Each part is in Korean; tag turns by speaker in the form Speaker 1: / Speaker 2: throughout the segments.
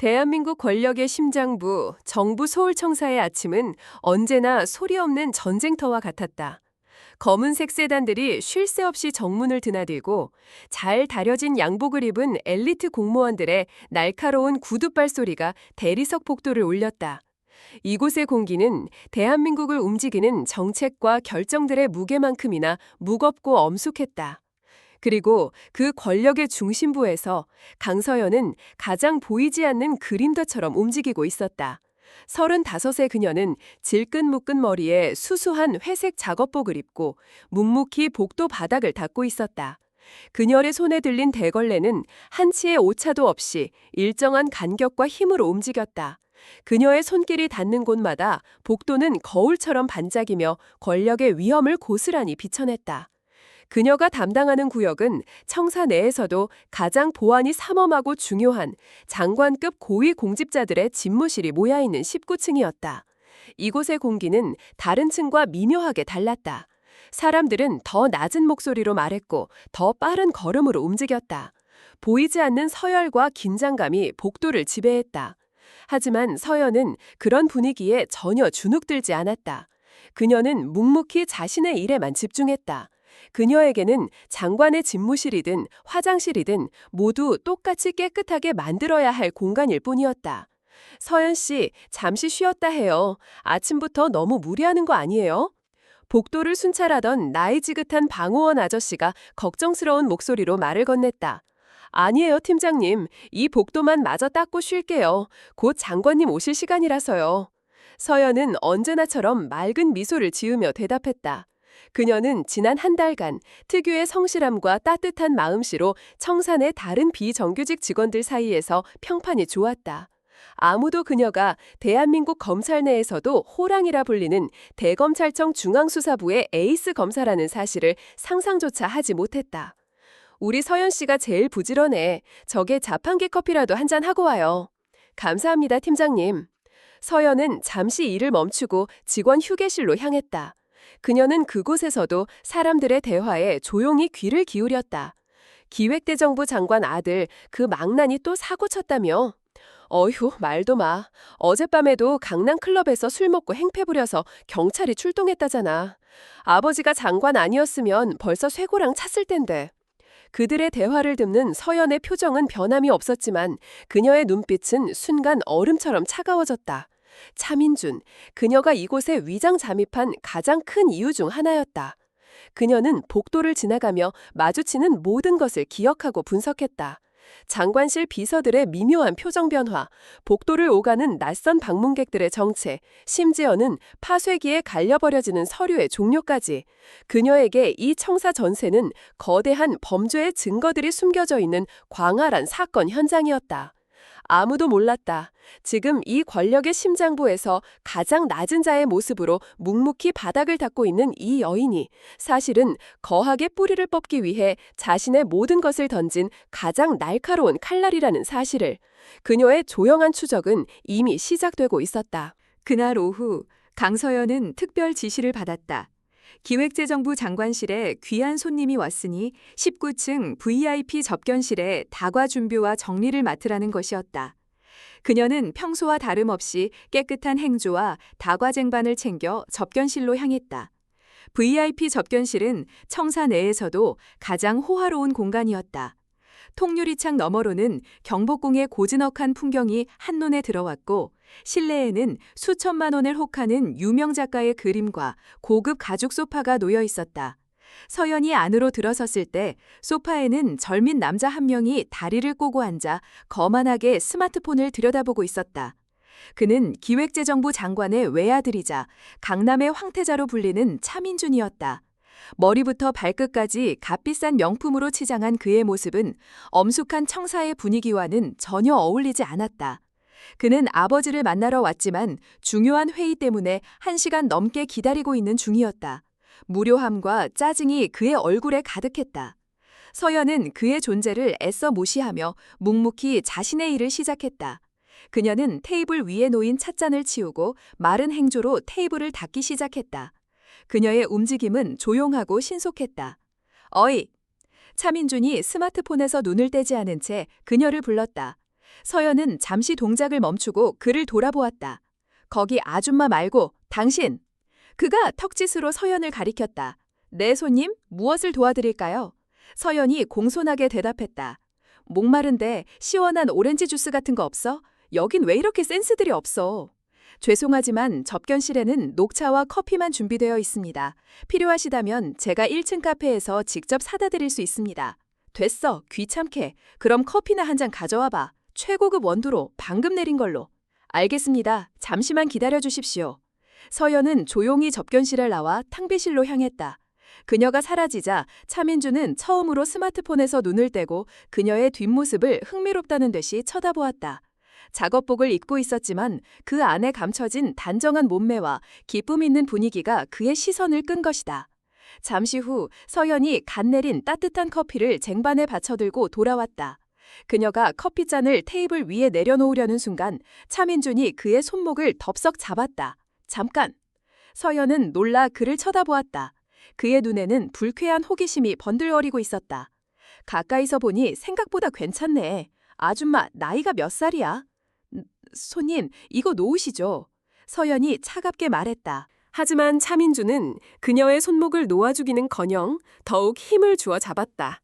Speaker 1: 대한민국 권력의 심장부, 정부 서울청사의 아침은 언제나 소리 없는 전쟁터와 같았다. 검은색 세단들이 쉴 새 없이 정문을 드나들고 잘 다려진 양복을 입은 엘리트 공무원들의 날카로운 구둣발 소리가 대리석 복도를 울렸다. 이곳의 공기는 대한민국을 움직이는 정책과 결정들의 무게만큼이나 무겁고 엄숙했다. 그리고 그 권력의 중심부에서 강서연은 가장 보이지 않는 그림자처럼 움직이고 있었다. 35의 그녀는 질끈묶은 머리에 수수한 회색 작업복을 입고 묵묵히 복도 바닥을 닦고 있었다. 그녀의 손에 들린 대걸레는 한치의 오차도 없이 일정한 간격과 힘으로 움직였다. 그녀의 손길이 닿는 곳마다 복도는 거울처럼 반짝이며 권력의 위험을 고스란히 비춰냈다. 그녀가 담당하는 구역은 청사 내에서도 가장 보안이 삼엄하고 중요한 장관급 고위 공직자들의 집무실이 모여있는 19층이었다. 이곳의 공기는 다른 층과 미묘하게 달랐다. 사람들은 더 낮은 목소리로 말했고 더 빠른 걸음으로 움직였다. 보이지 않는 서열과 긴장감이 복도를 지배했다. 하지만 서연은 그런 분위기에 전혀 주눅들지 않았다. 그녀는 묵묵히 자신의 일에만 집중했다. 그녀에게는 장관의 집무실이든 화장실이든 모두 똑같이 깨끗하게 만들어야 할 공간일 뿐이었다. 서연 씨, 잠시 쉬었다 해요. 아침부터 너무 무리하는 거 아니에요? 복도를 순찰하던 나이 지긋한 방호원 아저씨가 걱정스러운 목소리로 말을 건넸다. 아니에요, 팀장님. 이 복도만 마저 닦고 쉴게요. 곧 장관님 오실 시간이라서요. 서연은 언제나처럼 맑은 미소를 지으며 대답했다. 그녀는 지난 한 달간 특유의 성실함과 따뜻한 마음씨로 청사 내 다른 비정규직 직원들 사이에서 평판이 좋았다. 아무도 그녀가 대한민국 검찰 내에서도 호랑이라 불리는 대검찰청 중앙수사부의 에이스 검사라는 사실을 상상조차 하지 못했다. 우리 서연 씨가 제일 부지런해. 저게 자판기 커피라도 한잔 하고 와요. 감사합니다, 팀장님. 서연은 잠시 일을 멈추고 직원 휴게실로 향했다. 그녀는 그곳에서도 사람들의 대화에 조용히 귀를 기울였다. 기획대정부 장관 아들, 그 망나니 또 사고 쳤다며? 어휴, 말도 마. 어젯밤에도 강남클럽에서 술 먹고 행패 부려서 경찰이 출동했다잖아. 아버지가 장관 아니었으면 벌써 쇠고랑 찼을 텐데. 그들의 대화를 듣는 서연의 표정은 변함이 없었지만 그녀의 눈빛은 순간 얼음처럼 차가워졌다. 차민준, 그녀가 이곳에 위장 잠입한 가장 큰 이유 중 하나였다. 그녀는 복도를 지나가며 마주치는 모든 것을 기억하고 분석했다. 장관실 비서들의 미묘한 표정 변화, 복도를 오가는 낯선 방문객들의 정체, 심지어는 파쇄기에 갈려버려지는 서류의 종류까지. 그녀에게 이 청사 전세는 거대한 범죄의 증거들이 숨겨져 있는 광활한 사건 현장이었다. 아무도 몰랐다. 지금 이 권력의 심장부에서 가장 낮은 자의 모습으로 묵묵히 바닥을 닦고 있는 이 여인이 사실은 거하게 뿌리를 뽑기 위해 자신의 모든 것을 던진 가장 날카로운 칼날이라는 사실을. 그녀의 조용한 추적은 이미 시작되고 있었다.
Speaker 2: 그날 오후 강서연은 특별 지시를 받았다. 기획재정부 장관실에 귀한 손님이 왔으니 19층 VIP 접견실에 다과 준비와 정리를 맡으라는 것이었다. 그녀는 평소와 다름없이 깨끗한 행주와 다과 쟁반을 챙겨 접견실로 향했다. VIP 접견실은 청사 내에서도 가장 호화로운 공간이었다. 통유리창 너머로는 경복궁의 고즈넉한 풍경이 한눈에 들어왔고 실내에는 수천만 원을 혹하는 유명 작가의 그림과 고급 가죽 소파가 놓여 있었다. 서연이 안으로 들어섰을 때 소파에는 젊은 남자 한 명이 다리를 꼬고 앉아 거만하게 스마트폰을 들여다보고 있었다. 그는 기획재정부 장관의 외아들이자 강남의 황태자로 불리는 차민준이었다. 머리부터 발끝까지 값비싼 명품으로 치장한 그의 모습은 엄숙한 청사의 분위기와는 전혀 어울리지 않았다. 그는 아버지를 만나러 왔지만 중요한 회의 때문에 1시간 넘게 기다리고 있는 중이었다. 무료함과 짜증이 그의 얼굴에 가득했다. 서연은 그의 존재를 애써 무시하며 묵묵히 자신의 일을 시작했다. 그녀는 테이블 위에 놓인 찻잔을 치우고 마른 행조로 테이블을 닦기 시작했다. 그녀의 움직임은 조용하고 신속했다. 어이! 차민준이 스마트폰에서 눈을 떼지 않은 채 그녀를 불렀다. 서연은 잠시 동작을 멈추고 그를 돌아보았다. 거기 아줌마 말고 당신! 그가 턱짓으로 서연을 가리켰다. 네, 손님, 무엇을 도와드릴까요? 서연이 공손하게 대답했다. 목마른데 시원한 오렌지 주스 같은 거 없어? 여긴 왜 이렇게 센스들이 없어? 죄송하지만 접견실에는 녹차와 커피만 준비되어 있습니다. 필요하시다면 제가 1층 카페에서 직접 사다 드릴 수 있습니다. 됐어, 귀찮게. 그럼 커피나 한 잔 가져와 봐. 최고급 원두로 방금 내린 걸로. 알겠습니다. 잠시만 기다려 주십시오. 서연은 조용히 접견실을 나와 탕비실로 향했다. 그녀가 사라지자 차민주는 처음으로 스마트폰에서 눈을 떼고 그녀의 뒷모습을 흥미롭다는 듯이 쳐다보았다. 작업복을 입고 있었지만 그 안에 감춰진 단정한 몸매와 기쁨 있는 분위기가 그의 시선을 끈 것이다. 잠시 후 서연이 갓 내린 따뜻한 커피를 쟁반에 받쳐들고 돌아왔다. 그녀가 커피잔을 테이블 위에 내려놓으려는 순간 차민준이 그의 손목을 덥석 잡았다. 잠깐! 서연은 놀라 그를 쳐다보았다. 그의 눈에는 불쾌한 호기심이 번들거리고 있었다. 가까이서 보니 생각보다 괜찮네. 아줌마, 나이가 몇 살이야? 손님, 이거 놓으시죠. 서연이 차갑게 말했다.
Speaker 1: 하지만 차민주는 그녀의 손목을 놓아주기는커녕 더욱 힘을 주어 잡았다.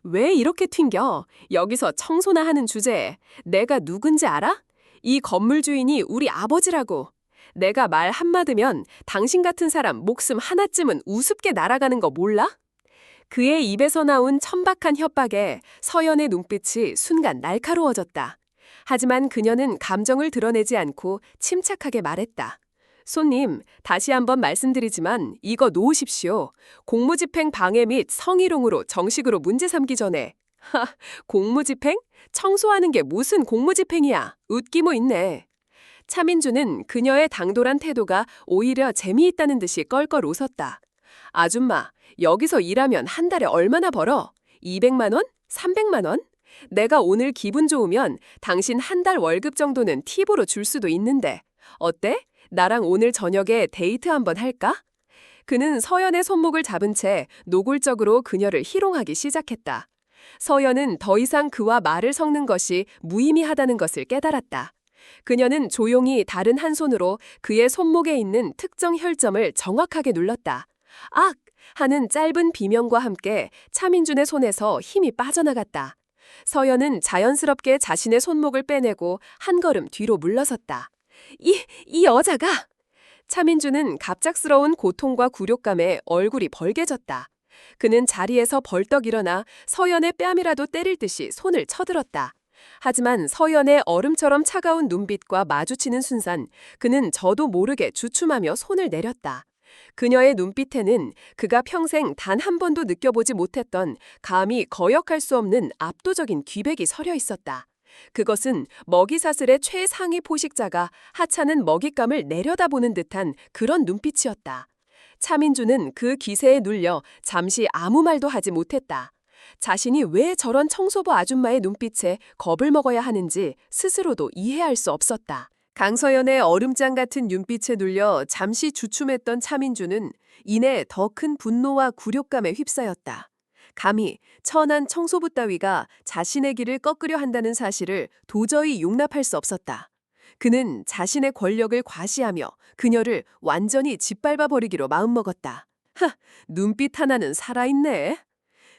Speaker 1: 왜 이렇게 튕겨? 여기서 청소나 하는 주제에 내가 누군지 알아? 이 건물 주인이 우리 아버지라고. 내가 말 한마디면 당신 같은 사람 목숨 하나쯤은 우습게 날아가는 거 몰라? 그의 입에서 나온 천박한 협박에 서연의 눈빛이 순간 날카로워졌다. 하지만 그녀는 감정을 드러내지 않고 침착하게 말했다. 손님, 다시 한번 말씀드리지만 이거 놓으십시오. 공무집행 방해 및 성희롱으로 정식으로 문제 삼기 전에. 공무집행? 청소하는 게 무슨 공무집행이야. 웃기모 있네. 차민주는 그녀의 당돌한 태도가 오히려 재미있다는 듯이 껄껄 웃었다. 아줌마, 여기서 일하면 한 달에 얼마나 벌어? 200만 원? 300만 원? 내가 오늘 기분 좋으면 당신 한 달 월급 정도는 팁으로 줄 수도 있는데. 어때? 나랑 오늘 저녁에 데이트 한번 할까? 그는 서연의 손목을 잡은 채 노골적으로 그녀를 희롱하기 시작했다. 서연은 더 이상 그와 말을 섞는 것이 무의미하다는 것을 깨달았다. 그녀는 조용히 다른 한 손으로 그의 손목에 있는 특정 혈점을 정확하게 눌렀다. 악! 하는 짧은 비명과 함께 차민준의 손에서 힘이 빠져나갔다. 서연은 자연스럽게 자신의 손목을 빼내고 한 걸음 뒤로 물러섰다. 이 여자가! 차민준은 갑작스러운 고통과 굴욕감에 얼굴이 벌개졌다. 그는 자리에서 벌떡 일어나 서연의 뺨이라도 때릴 듯이 손을 쳐들었다. 하지만 서연의 얼음처럼 차가운 눈빛과 마주치는 순간 그는 저도 모르게 주춤하며 손을 내렸다. 그녀의 눈빛에는 그가 평생 단 한 번도 느껴보지 못했던 감히 거역할 수 없는 압도적인 기백이 서려 있었다. 그것은 먹이사슬의 최상위 포식자가 하찮은 먹잇감을 내려다보는 듯한 그런 눈빛이었다. 차민주는 그 기세에 눌려 잠시 아무 말도 하지 못했다. 자신이 왜 저런 청소부 아줌마의 눈빛에 겁을 먹어야 하는지 스스로도 이해할 수 없었다. 강서연의 얼음장 같은 눈빛에 눌려 잠시 주춤했던 차민주는 이내 더 큰 분노와 굴욕감에 휩싸였다. 감히 천한 청소부 따위가 자신의 길을 꺾으려 한다는 사실을 도저히 용납할 수 없었다. 그는 자신의 권력을 과시하며 그녀를 완전히 짓밟아 버리기로 마음먹었다. 눈빛 하나는 살아있네.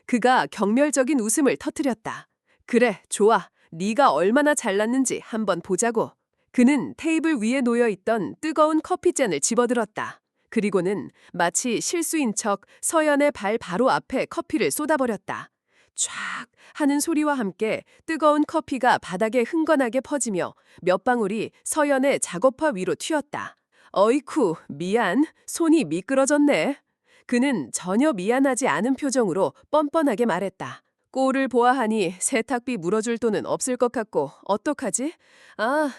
Speaker 1: 그가 경멸적인 웃음을 터뜨렸다. 그래, 좋아. 네가 얼마나 잘났는지 한번 보자고. 그는 테이블 위에 놓여있던 뜨거운 커피잔을 집어들었다. 그리고는 마치 실수인 척 서연의 발 바로 앞에 커피를 쏟아버렸다. 촤악 하는 소리와 함께 뜨거운 커피가 바닥에 흥건하게 퍼지며 몇 방울이 서연의 작업화 위로 튀었다. 어이쿠, 미안. 손이 미끄러졌네. 그는 전혀 미안하지 않은 표정으로 뻔뻔하게 말했다. 꼴을 보아하니 세탁비 물어줄 돈은 없을 것 같고 어떡하지?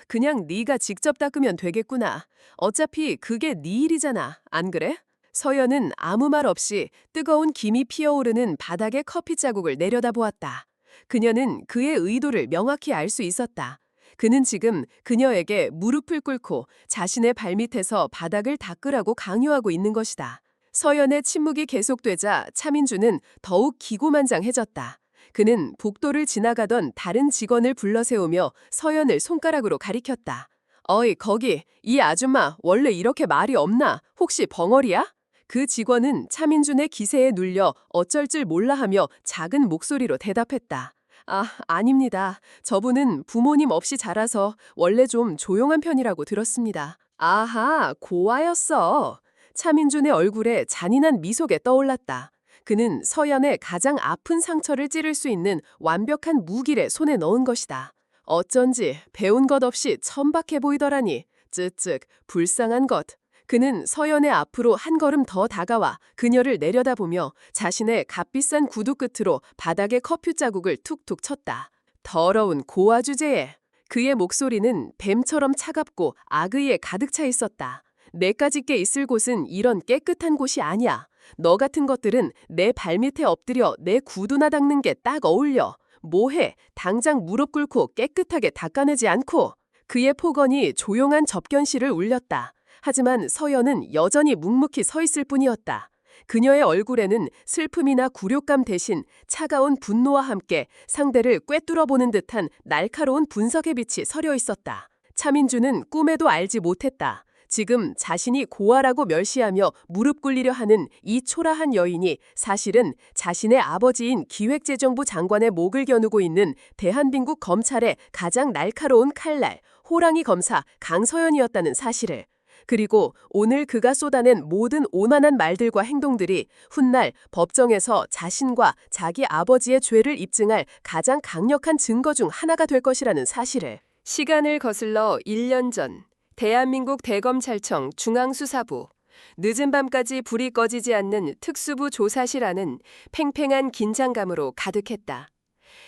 Speaker 1: 그냥 네가 직접 닦으면 되겠구나. 어차피 그게 네 일이잖아. 안 그래? 서연은 아무 말 없이 뜨거운 김이 피어오르는 바닥의 커피 자국을 내려다보았다. 그녀는 그의 의도를 명확히 알 수 있었다. 그는 지금 그녀에게 무릎을 꿇고 자신의 발밑에서 바닥을 닦으라고 강요하고 있는 것이다. 서연의 침묵이 계속되자 차민주는 더욱 기고만장해졌다. 그는 복도를 지나가던 다른 직원을 불러세우며 서연을 손가락으로 가리켰다. 어이, 거기, 이 아줌마 원래 이렇게 말이 없나? 혹시 벙어리야? 그 직원은 차민준의 기세에 눌려 어쩔 줄 몰라 하며 작은 목소리로 대답했다. 아, 아닙니다. 저분은 부모님 없이 자라서 원래 좀 조용한 편이라고 들었습니다. 아하, 고아였어. 차민준의 얼굴에 잔인한 미소가 떠올랐다. 그는 서연의 가장 아픈 상처를 찌를 수 있는 완벽한 무기를 손에 넣은 것이다. 어쩐지 배운 것 없이 천박해 보이더라니. 쯧쯧, 불쌍한 것. 그는 서연의 앞으로 한 걸음 더 다가와 그녀를 내려다보며 자신의 값비싼 구두 끝으로 바닥에 커피 자국을 툭툭 쳤다. 더러운 고아 주제에. 그의 목소리는 뱀처럼 차갑고 악의에 가득 차 있었다. 내까지 게 있을 곳은 이런 깨끗한 곳이 아니야. 너 같은 것들은 내 발밑에 엎드려 내 구두나 닦는 게 딱 어울려. 뭐해? 당장 무릎 꿇고 깨끗하게 닦아내지 않고. 그의 폭언이 조용한 접견실을 울렸다. 하지만 서연은 여전히 묵묵히 서 있을 뿐이었다. 그녀의 얼굴에는 슬픔이나 굴욕감 대신 차가운 분노와 함께 상대를 꿰뚫어보는 듯한 날카로운 분석의 빛이 서려 있었다. 차민주는 꿈에도 알지 못했다. 지금 자신이 고아라고 멸시하며 무릎 꿇리려 하는 이 초라한 여인이 사실은 자신의 아버지인 기획재정부 장관의 목을 겨누고 있는 대한민국 검찰의 가장 날카로운 칼날, 호랑이 검사 강서연이었다는 사실을. 그리고 오늘 그가 쏟아낸 모든 오만한 말들과 행동들이 훗날 법정에서 자신과 자기 아버지의 죄를 입증할 가장 강력한 증거 중 하나가 될 것이라는 사실을. 시간을 거슬러 1년 전 대한민국 대검찰청 중앙수사부. 늦은 밤까지 불이 꺼지지 않는 특수부 조사실 안은 팽팽한 긴장감으로 가득했다.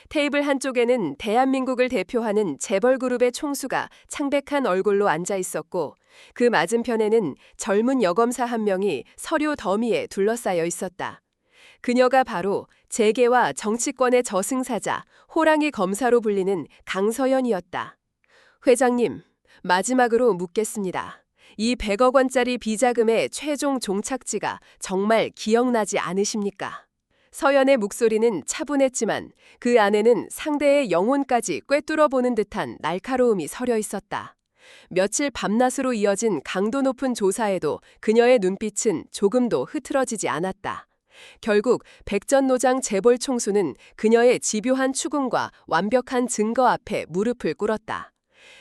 Speaker 1: 테이블 한쪽에는 대한민국을 대표하는 재벌그룹의 총수가 창백한 얼굴로 앉아 있었고 그 맞은편에는 젊은 여검사 한 명이 서류 더미에 둘러싸여 있었다. 그녀가 바로 재계와 정치권의 저승사자, 호랑이 검사로 불리는 강서연이었다. 회장님, 마지막으로 묻겠습니다. 이 100억 원짜리 비자금의 최종 종착지가 정말 기억나지 않으십니까? 서연의 목소리는 차분했지만 그 안에는 상대의 영혼까지 꿰뚫어보는 듯한 날카로움이 서려 있었다. 며칠 밤낮으로 이어진 강도 높은 조사에도 그녀의 눈빛은 조금도 흐트러지지 않았다. 결국 백전노장 재벌 총수는 그녀의 집요한 추궁과 완벽한 증거 앞에 무릎을 꿇었다.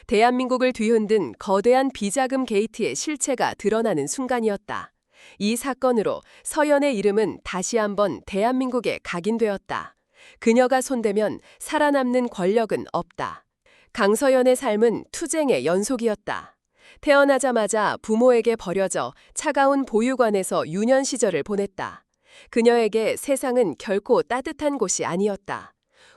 Speaker 1: 대한민국을 뒤흔든 거대한 비자금 게이트의 실체가 드러나는 순간이었다. 이 사건으로 서연의 이름은 다시 한번 대한민국에 각인되었다. 그녀가 손대면 살아남는 권력은 없다. 강서연의 삶은 투쟁의 연속이었다. 태어나자마자 부모에게 버려져 차가운 보육원에서 유년 시절을 보냈다. 그녀에게 세상은 결코 따뜻한 곳이 아니었다.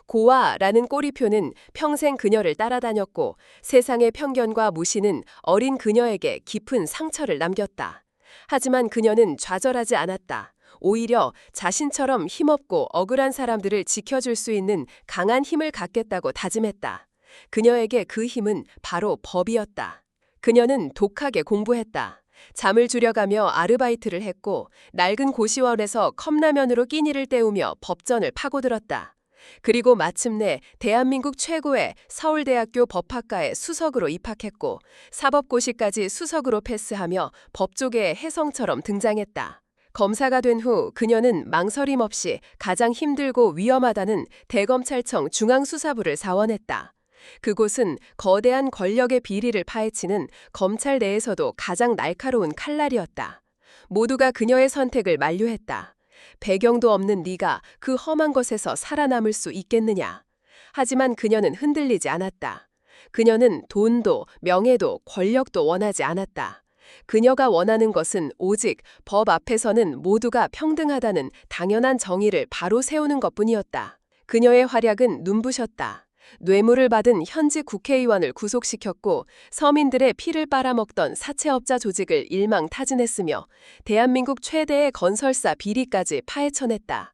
Speaker 1: 고아라는 꼬리표는 평생 그녀를 따라다녔고 세상의 편견과 무시는 어린 그녀에게 깊은 상처를 남겼다. 하지만 그녀는 좌절하지 않았다. 오히려 자신처럼 힘없고 억울한 사람들을 지켜줄 수 있는 강한 힘을 갖겠다고 다짐했다. 그녀에게 그 힘은 바로 법이었다. 그녀는 독하게 공부했다. 잠을 줄여가며 아르바이트를 했고 낡은 고시원에서 컵라면으로 끼니를 때우며 법전을 파고들었다. 그리고 마침내 대한민국 최고의 서울대학교 법학과에 수석으로 입학했고 사법고시까지 수석으로 패스하며 법조계의 혜성처럼 등장했다. 검사가 된 후 그녀는 망설임 없이 가장 힘들고 위험하다는 대검찰청 중앙수사부를 사원했다. 그곳은 거대한 권력의 비리를 파헤치는 검찰 내에서도 가장 날카로운 칼날이었다. 모두가 그녀의 선택을 만류했다. 배경도 없는 네가 그 험한 곳에서 살아남을 수 있겠느냐. 하지만 그녀는 흔들리지 않았다. 그녀는 돈도 명예도 권력도 원하지 않았다. 그녀가 원하는 것은 오직 법 앞에서는 모두가 평등하다는 당연한 정의를 바로 세우는 것뿐이었다. 그녀의 활약은 눈부셨다. 뇌물을 받은 현직 국회의원을 구속시켰고 서민들의 피를 빨아먹던 사채업자 조직을 일망타진했으며 대한민국 최대의 건설사 비리까지 파헤쳐냈다.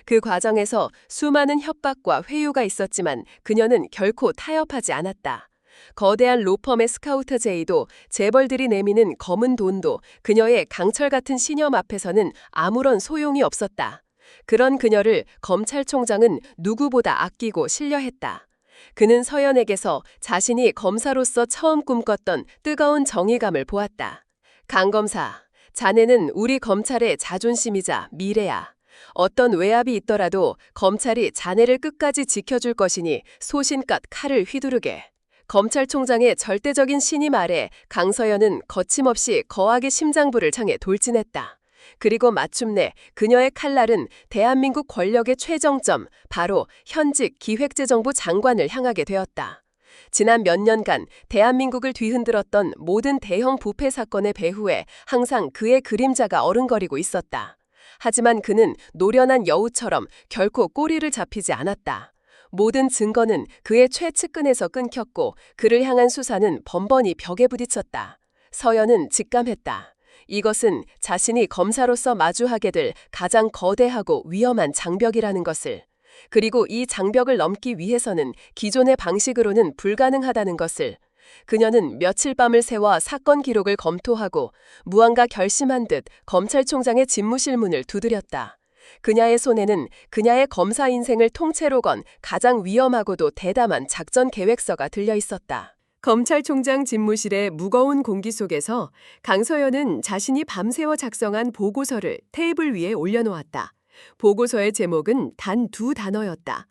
Speaker 1: 그 과정에서 수많은 협박과 회유가 있었지만 그녀는 결코 타협하지 않았다. 거대한 로펌의 스카우터 제의도 재벌들이 내미는 검은 돈도 그녀의 강철 같은 신념 앞에서는 아무런 소용이 없었다. 그런 그녀를 검찰총장은 누구보다 아끼고 신뢰했다. 그는 서연에게서 자신이 검사로서 처음 꿈꿨던 뜨거운 정의감을 보았다. 강 검사, 자네는 우리 검찰의 자존심이자 미래야. 어떤 외압이 있더라도 검찰이 자네를 끝까지 지켜줄 것이니 소신껏 칼을 휘두르게. 검찰총장의 절대적인 신임 아래 강서연은 거침없이 거하게 심장부를 향해 돌진했다. 그리고 마침내 그녀의 칼날은 대한민국 권력의 최정점, 바로 현직 기획재정부 장관을 향하게 되었다. 지난 몇 년간 대한민국을 뒤흔들었던 모든 대형 부패 사건의 배후에 항상 그의 그림자가 어른거리고 있었다. 하지만 그는 노련한 여우처럼 결코 꼬리를 잡히지 않았다. 모든 증거는 그의 최측근에서 끊겼고 그를 향한 수사는 번번이 벽에 부딪혔다. 서연은 직감했다. 이것은 자신이 검사로서 마주하게 될 가장 거대하고 위험한 장벽이라는 것을. 그리고 이 장벽을 넘기 위해서는 기존의 방식으로는 불가능하다는 것을. 그녀는 며칠 밤을 새워 사건 기록을 검토하고 무언가 결심한 듯 검찰총장의 집무실 문을 두드렸다. 그녀의 손에는 그녀의 검사 인생을 통째로 건 가장 위험하고도 대담한 작전 계획서가 들려 있었다. 검찰총장 집무실의 무거운 공기 속에서 강서연은 자신이 밤새워 작성한 보고서를 테이블 위에 올려놓았다. 보고서의 제목은 단 2단어였다.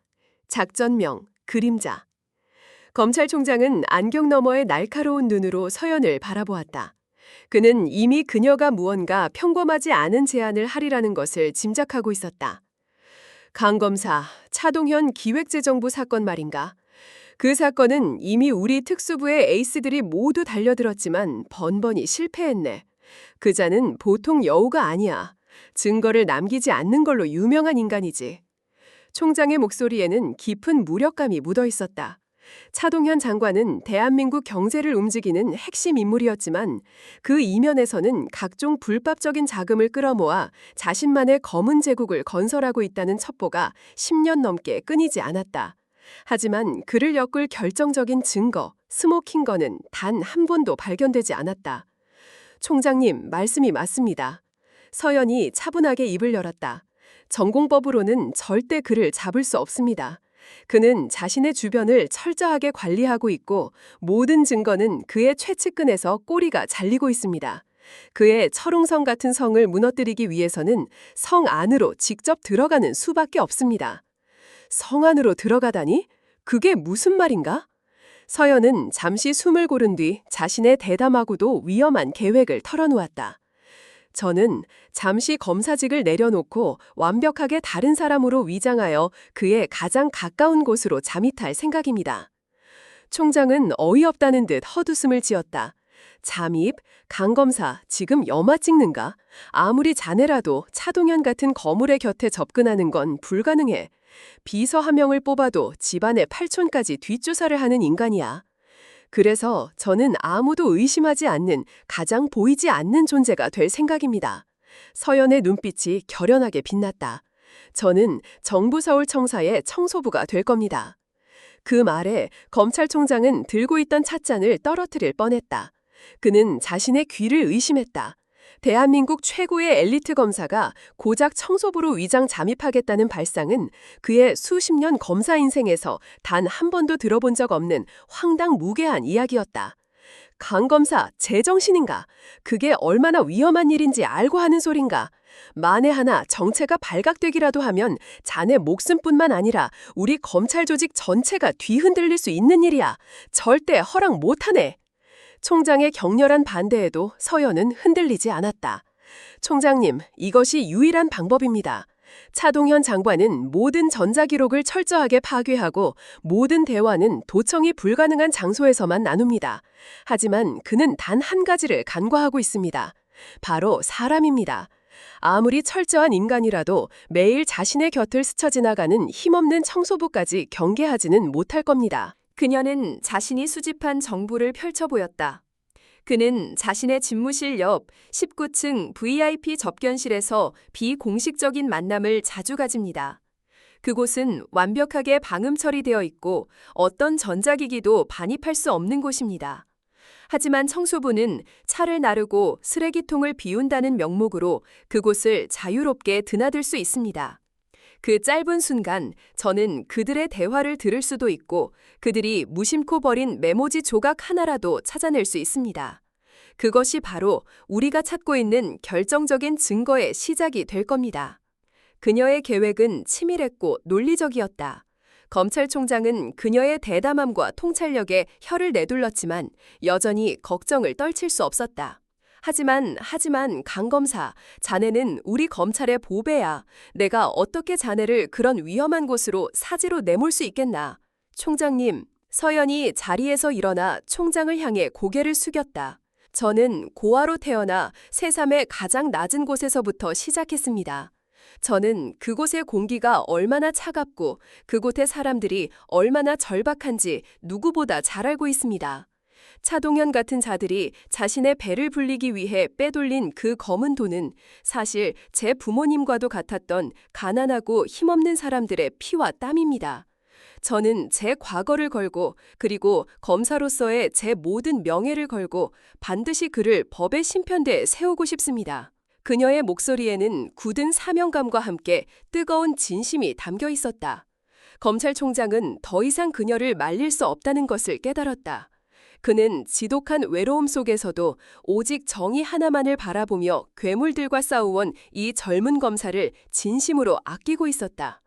Speaker 1: 작전명, 그림자. 검찰총장은 안경 너머의 날카로운 눈으로 서연을 바라보았다. 그는 이미 그녀가 무언가 평범하지 않은 제안을 하리라는 것을 짐작하고 있었다. 강 검사, 차동현 기획재정부 사건 말인가? 그 사건은 이미 우리 특수부의 에이스들이 모두 달려들었지만 번번이 실패했네. 그자는 보통 여우가 아니야. 증거를 남기지 않는 걸로 유명한 인간이지. 총장의 목소리에는 깊은 무력감이 묻어 있었다. 차동현 장관은 대한민국 경제를 움직이는 핵심 인물이었지만 그 이면에서는 각종 불법적인 자금을 끌어모아 자신만의 검은 제국을 건설하고 있다는 첩보가 10년 넘게 끊이지 않았다. 하지만 그를 엮을 결정적인 증거, 스모킹건은 단 한 번도 발견되지 않았다. 총장님, 말씀이 맞습니다. 서연이 차분하게 입을 열었다. 전공법으로는 절대 그를 잡을 수 없습니다. 그는 자신의 주변을 철저하게 관리하고 있고 모든 증거는 그의 최측근에서 꼬리가 잘리고 있습니다. 그의 철옹성 같은 성을 무너뜨리기 위해서는 성 안으로 직접 들어가는 수밖에 없습니다. 성 안으로 들어가다니? 그게 무슨 말인가? 서연은 잠시 숨을 고른 뒤 자신의 대담하고도 위험한 계획을 털어놓았다. 저는 잠시 검사직을 내려놓고 완벽하게 다른 사람으로 위장하여 그의 가장 가까운 곳으로 잠입할 생각입니다. 총장은 어이없다는 듯 헛웃음을 지었다. 잠입? 강 검사, 지금 염화 찍는가? 아무리 자네라도 차동현 같은 거물의 곁에 접근하는 건 불가능해. 비서 한 명을 뽑아도 집안의 팔촌까지 뒷조사를 하는 인간이야. 그래서 저는 아무도 의심하지 않는 가장 보이지 않는 존재가 될 생각입니다. 서연의 눈빛이 결연하게 빛났다. 저는 정부 서울청사의 청소부가 될 겁니다. 그 말에 검찰총장은 들고 있던 찻잔을 떨어뜨릴 뻔했다. 그는 자신의 귀를 의심했다. 대한민국 최고의 엘리트 검사가 고작 청소부로 위장 잠입하겠다는 발상은 그의 수십 년 검사 인생에서 단 한 번도 들어본 적 없는 황당무계한 이야기였다. 강 검사, 제정신인가? 그게 얼마나 위험한 일인지 알고 하는 소린가? 만에 하나 정체가 발각되기라도 하면 자네 목숨뿐만 아니라 우리 검찰 조직 전체가 뒤흔들릴 수 있는 일이야. 절대 허락 못하네. 총장의 격렬한 반대에도 서연은 흔들리지 않았다. 총장님, 이것이 유일한 방법입니다. 차동현 장관은 모든 전자기록을 철저하게 파괴하고 모든 대화는 도청이 불가능한 장소에서만 나눕니다. 하지만 그는 단 한 가지를 간과하고 있습니다. 바로 사람입니다. 아무리 철저한 인간이라도 매일 자신의 곁을 스쳐 지나가는 힘없는 청소부까지 경계하지는 못할 겁니다. 그녀는 자신이 수집한 정보를 펼쳐 보였다. 그는 자신의 집무실 옆 19층 VIP 접견실에서 비공식적인 만남을 자주 가집니다. 그곳은 완벽하게 방음 처리되어 있고 어떤 전자기기도 반입할 수 없는 곳입니다. 하지만 청소부는 차를 나르고 쓰레기통을 비운다는 명목으로 그곳을 자유롭게 드나들 수 있습니다. 그 짧은 순간 저는 그들의 대화를 들을 수도 있고 그들이 무심코 버린 메모지 조각 하나라도 찾아낼 수 있습니다. 그것이 바로 우리가 찾고 있는 결정적인 증거의 시작이 될 겁니다. 그녀의 계획은 치밀했고 논리적이었다. 검찰총장은 그녀의 대담함과 통찰력에 혀를 내둘렀지만 여전히 걱정을 떨칠 수 없었다. 하지만 강 검사, 자네는 우리 검찰의 보배야. 내가 어떻게 자네를 그런 위험한 곳으로 사지로 내몰 수 있겠나. 총장님, 서연이 자리에서 일어나 총장을 향해 고개를 숙였다. 저는 고아로 태어나 새삼의 가장 낮은 곳에서부터 시작했습니다. 저는 그곳의 공기가 얼마나 차갑고 그곳의 사람들이 얼마나 절박한지 누구보다 잘 알고 있습니다. 차동현 같은 자들이 자신의 배를 불리기 위해 빼돌린 그 검은 돈은 사실 제 부모님과도 같았던 가난하고 힘없는 사람들의 피와 땀입니다. 저는 제 과거를 걸고 그리고 검사로서의 제 모든 명예를 걸고 반드시 그를 법의 심판대에 세우고 싶습니다. 그녀의 목소리에는 굳은 사명감과 함께 뜨거운 진심이 담겨 있었다. 검찰총장은 더 이상 그녀를 말릴 수 없다는 것을 깨달았다. 그는 지독한 외로움 속에서도 오직 정의 하나만을 바라보며 괴물들과 싸워온 이 젊은 검사를 진심으로 아끼고 있었다.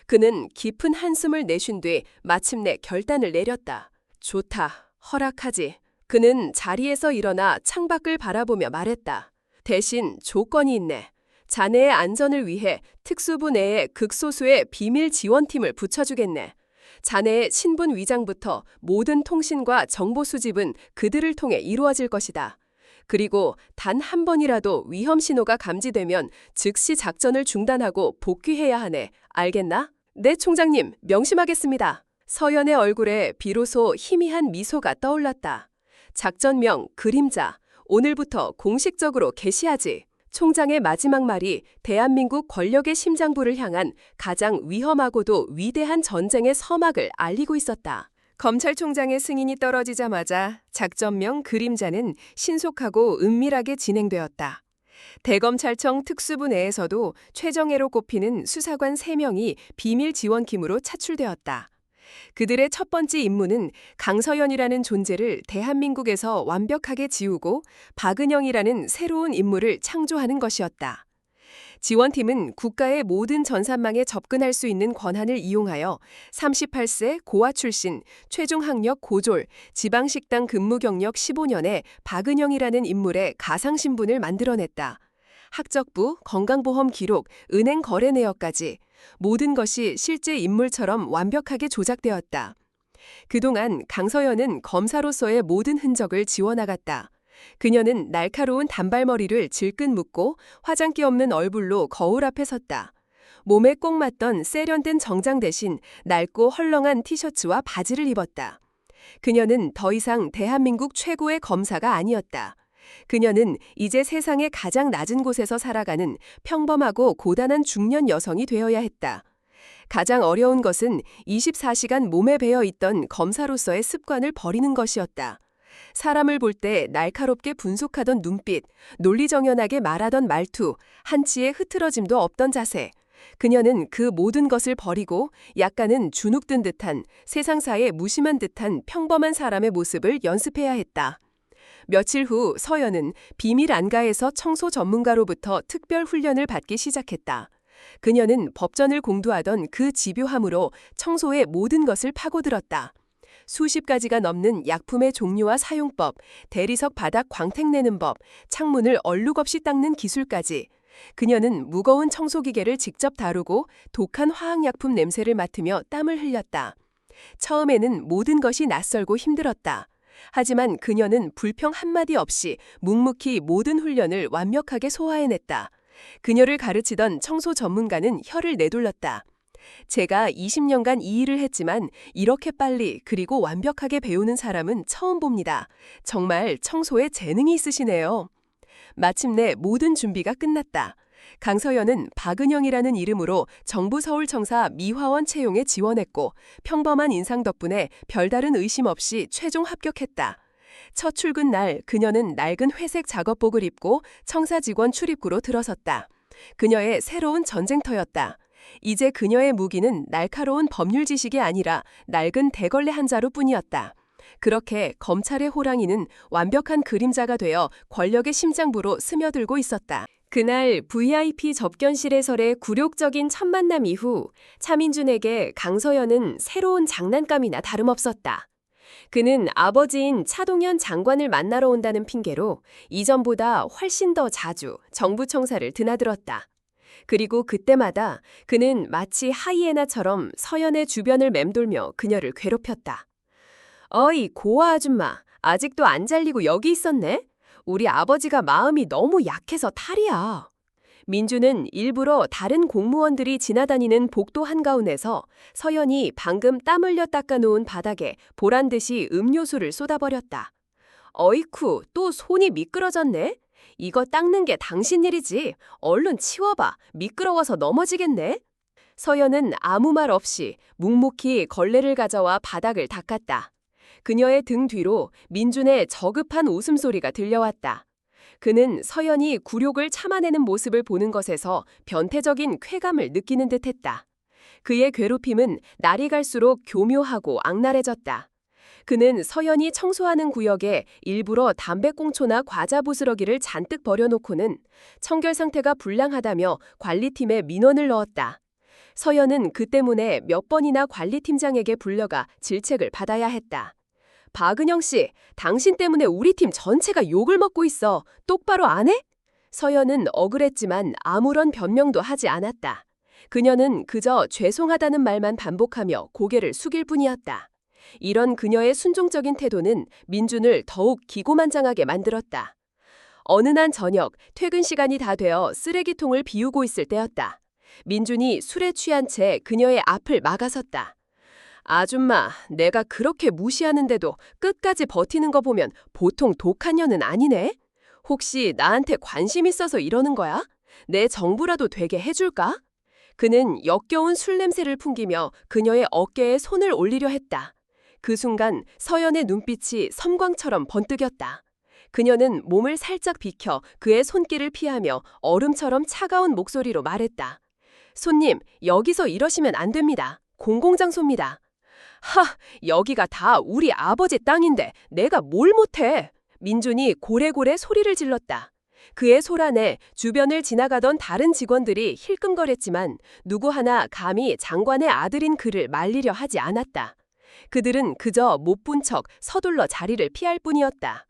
Speaker 1: 그는 깊은 한숨을 내쉰 뒤 마침내 결단을 내렸다. 좋다. 허락하지. 그는 자리에서 일어나 창밖을 바라보며 말했다. 대신 조건이 있네. 자네의 안전을 위해 특수부 내에 극소수의 비밀 지원팀을 붙여주겠네. 자네의 신분 위장부터 모든 통신과 정보 수집은 그들을 통해 이루어질 것이다. 그리고 단 한 번이라도 위험 신호가 감지되면 즉시 작전을 중단하고 복귀해야 하네. 알겠나? 네, 총장님, 명심하겠습니다. 서연의 얼굴에 비로소 희미한 미소가 떠올랐다. 작전명 그림자, 오늘부터 공식적으로 개시하지. 총장의 마지막 말이 대한민국 권력의 심장부를 향한 가장 위험하고도 위대한 전쟁의 서막을 알리고 있었다. 검찰총장의 승인이 떨어지자마자 작전명 그림자는 신속하고 은밀하게 진행되었다. 대검찰청 특수부 내에서도 최정예로 꼽히는 수사관 3명이 비밀 지원팀으로 차출되었다. 그들의 첫 번째 임무는 강서연이라는 존재를 대한민국에서 완벽하게 지우고 박은영이라는 새로운 인물을 창조하는 것이었다. 지원팀은 국가의 모든 전산망에 접근할 수 있는 권한을 이용하여 38세 고아 출신, 최종 학력 고졸, 지방식당 근무 경력 15년의 박은영이라는 인물의 가상신분을 만들어냈다. 학적부, 건강보험 기록, 은행 거래 내역까지 모든 것이 실제 인물처럼 완벽하게 조작되었다. 그동안 강서연은 검사로서의 모든 흔적을 지워나갔다. 그녀는 날카로운 단발머리를 질끈 묶고 화장기 없는 얼굴로 거울 앞에 섰다. 몸에 꼭 맞던 세련된 정장 대신 낡고 헐렁한 티셔츠와 바지를 입었다. 그녀는 더 이상 대한민국 최고의 검사가 아니었다. 그녀는 이제 세상의 가장 낮은 곳에서 살아가는 평범하고 고단한 중년 여성이 되어야 했다. 가장 어려운 것은 24시간 몸에 배어 있던 검사로서의 습관을 버리는 것이었다. 사람을 볼 때 날카롭게 분석하던 눈빛, 논리정연하게 말하던 말투, 한치의 흐트러짐도 없던 자세. 그녀는 그 모든 것을 버리고 약간은 주눅든 듯한 세상사에 무심한 듯한 평범한 사람의 모습을 연습해야 했다. 며칠 후 서연은 비밀 안가에서 청소 전문가로부터 특별 훈련을 받기 시작했다. 그녀는 법전을 공부하던 그 집요함으로 청소의 모든 것을 파고들었다. 수십 가지가 넘는 약품의 종류와 사용법, 대리석 바닥 광택 내는 법, 창문을 얼룩 없이 닦는 기술까지. 그녀는 무거운 청소기계를 직접 다루고 독한 화학약품 냄새를 맡으며 땀을 흘렸다. 처음에는 모든 것이 낯설고 힘들었다. 하지만 그녀는 불평 한마디 없이 묵묵히 모든 훈련을 완벽하게 소화해냈다. 그녀를 가르치던 청소 전문가는 혀를 내둘렀다. 제가 20년간 이 일을 했지만 이렇게 빨리 그리고 완벽하게 배우는 사람은 처음 봅니다. 정말 청소에 재능이 있으시네요. 마침내 모든 준비가 끝났다. 강서연은 박은영이라는 이름으로 정부 서울청사 미화원 채용에 지원했고 평범한 인상 덕분에 별다른 의심 없이 최종 합격했다. 첫 출근 날 그녀는 낡은 회색 작업복을 입고 청사 직원 출입구로 들어섰다. 그녀의 새로운 전쟁터였다. 이제 그녀의 무기는 날카로운 법률 지식이 아니라 낡은 대걸레 한 자루뿐이었다. 그렇게 검찰의 호랑이는 완벽한 그림자가 되어 권력의 심장부로 스며들고 있었다. 그날 VIP 접견실에서의 굴욕적인 첫 만남 이후 차민준에게 강서연은 새로운 장난감이나 다름없었다. 그는 아버지인 차동현 장관을 만나러 온다는 핑계로 이전보다 훨씬 더 자주 정부 청사를 드나들었다. 그리고 그때마다 그는 마치 하이에나처럼 서연의 주변을 맴돌며 그녀를 괴롭혔다. 어이, 고아 아줌마, 아직도 안 잘리고 여기 있었네? 우리 아버지가 마음이 너무 약해서 탈이야. 민주는 일부러 다른 공무원들이 지나다니는 복도 한가운데서 서연이 방금 땀 흘려 닦아놓은 바닥에 보란듯이 음료수를 쏟아버렸다. 어이쿠, 또 손이 미끄러졌네? 이거 닦는 게 당신 일이지. 얼른 치워봐. 미끄러워서 넘어지겠네. 서연은 아무 말 없이 묵묵히 걸레를 가져와 바닥을 닦았다. 그녀의 등 뒤로 민준의 저급한 웃음소리가 들려왔다. 그는 서연이 굴욕을 참아내는 모습을 보는 것에서 변태적인 쾌감을 느끼는 듯했다. 그의 괴롭힘은 날이 갈수록 교묘하고 악랄해졌다. 그는 서연이 청소하는 구역에 일부러 담배꽁초나 과자 부스러기를 잔뜩 버려놓고는 청결 상태가 불량하다며 관리팀에 민원을 넣었다. 서연은 그 때문에 몇 번이나 관리팀장에게 불려가 질책을 받아야 했다. 박은영 씨, 당신 때문에 우리 팀 전체가 욕을 먹고 있어. 똑바로 안 해? 서연은 억울했지만 아무런 변명도 하지 않았다. 그녀는 그저 죄송하다는 말만 반복하며 고개를 숙일 뿐이었다. 이런 그녀의 순종적인 태도는 민준을 더욱 기고만장하게 만들었다. 어느 날 저녁, 퇴근 시간이 다 되어 쓰레기통을 비우고 있을 때였다. 민준이 술에 취한 채 그녀의 앞을 막아섰다. 아줌마, 내가 그렇게 무시하는데도 끝까지 버티는 거 보면 보통 독한 년은 아니네? 혹시 나한테 관심 있어서 이러는 거야? 내 정부라도 되게 해줄까? 그는 역겨운 술 냄새를 풍기며 그녀의 어깨에 손을 올리려 했다. 그 순간 서연의 눈빛이 섬광처럼 번뜩였다. 그녀는 몸을 살짝 비켜 그의 손길을 피하며 얼음처럼 차가운 목소리로 말했다. 손님, 여기서 이러시면 안 됩니다. 공공장소입니다. 하, 여기가 다 우리 아버지 땅인데 내가 뭘 못해? 민준이 고래고래 소리를 질렀다. 그의 소란에 주변을 지나가던 다른 직원들이 힐끔거렸지만 누구 하나 감히 장관의 아들인 그를 말리려 하지 않았다. 그들은 그저 못 본 척 서둘러 자리를 피할 뿐이었다.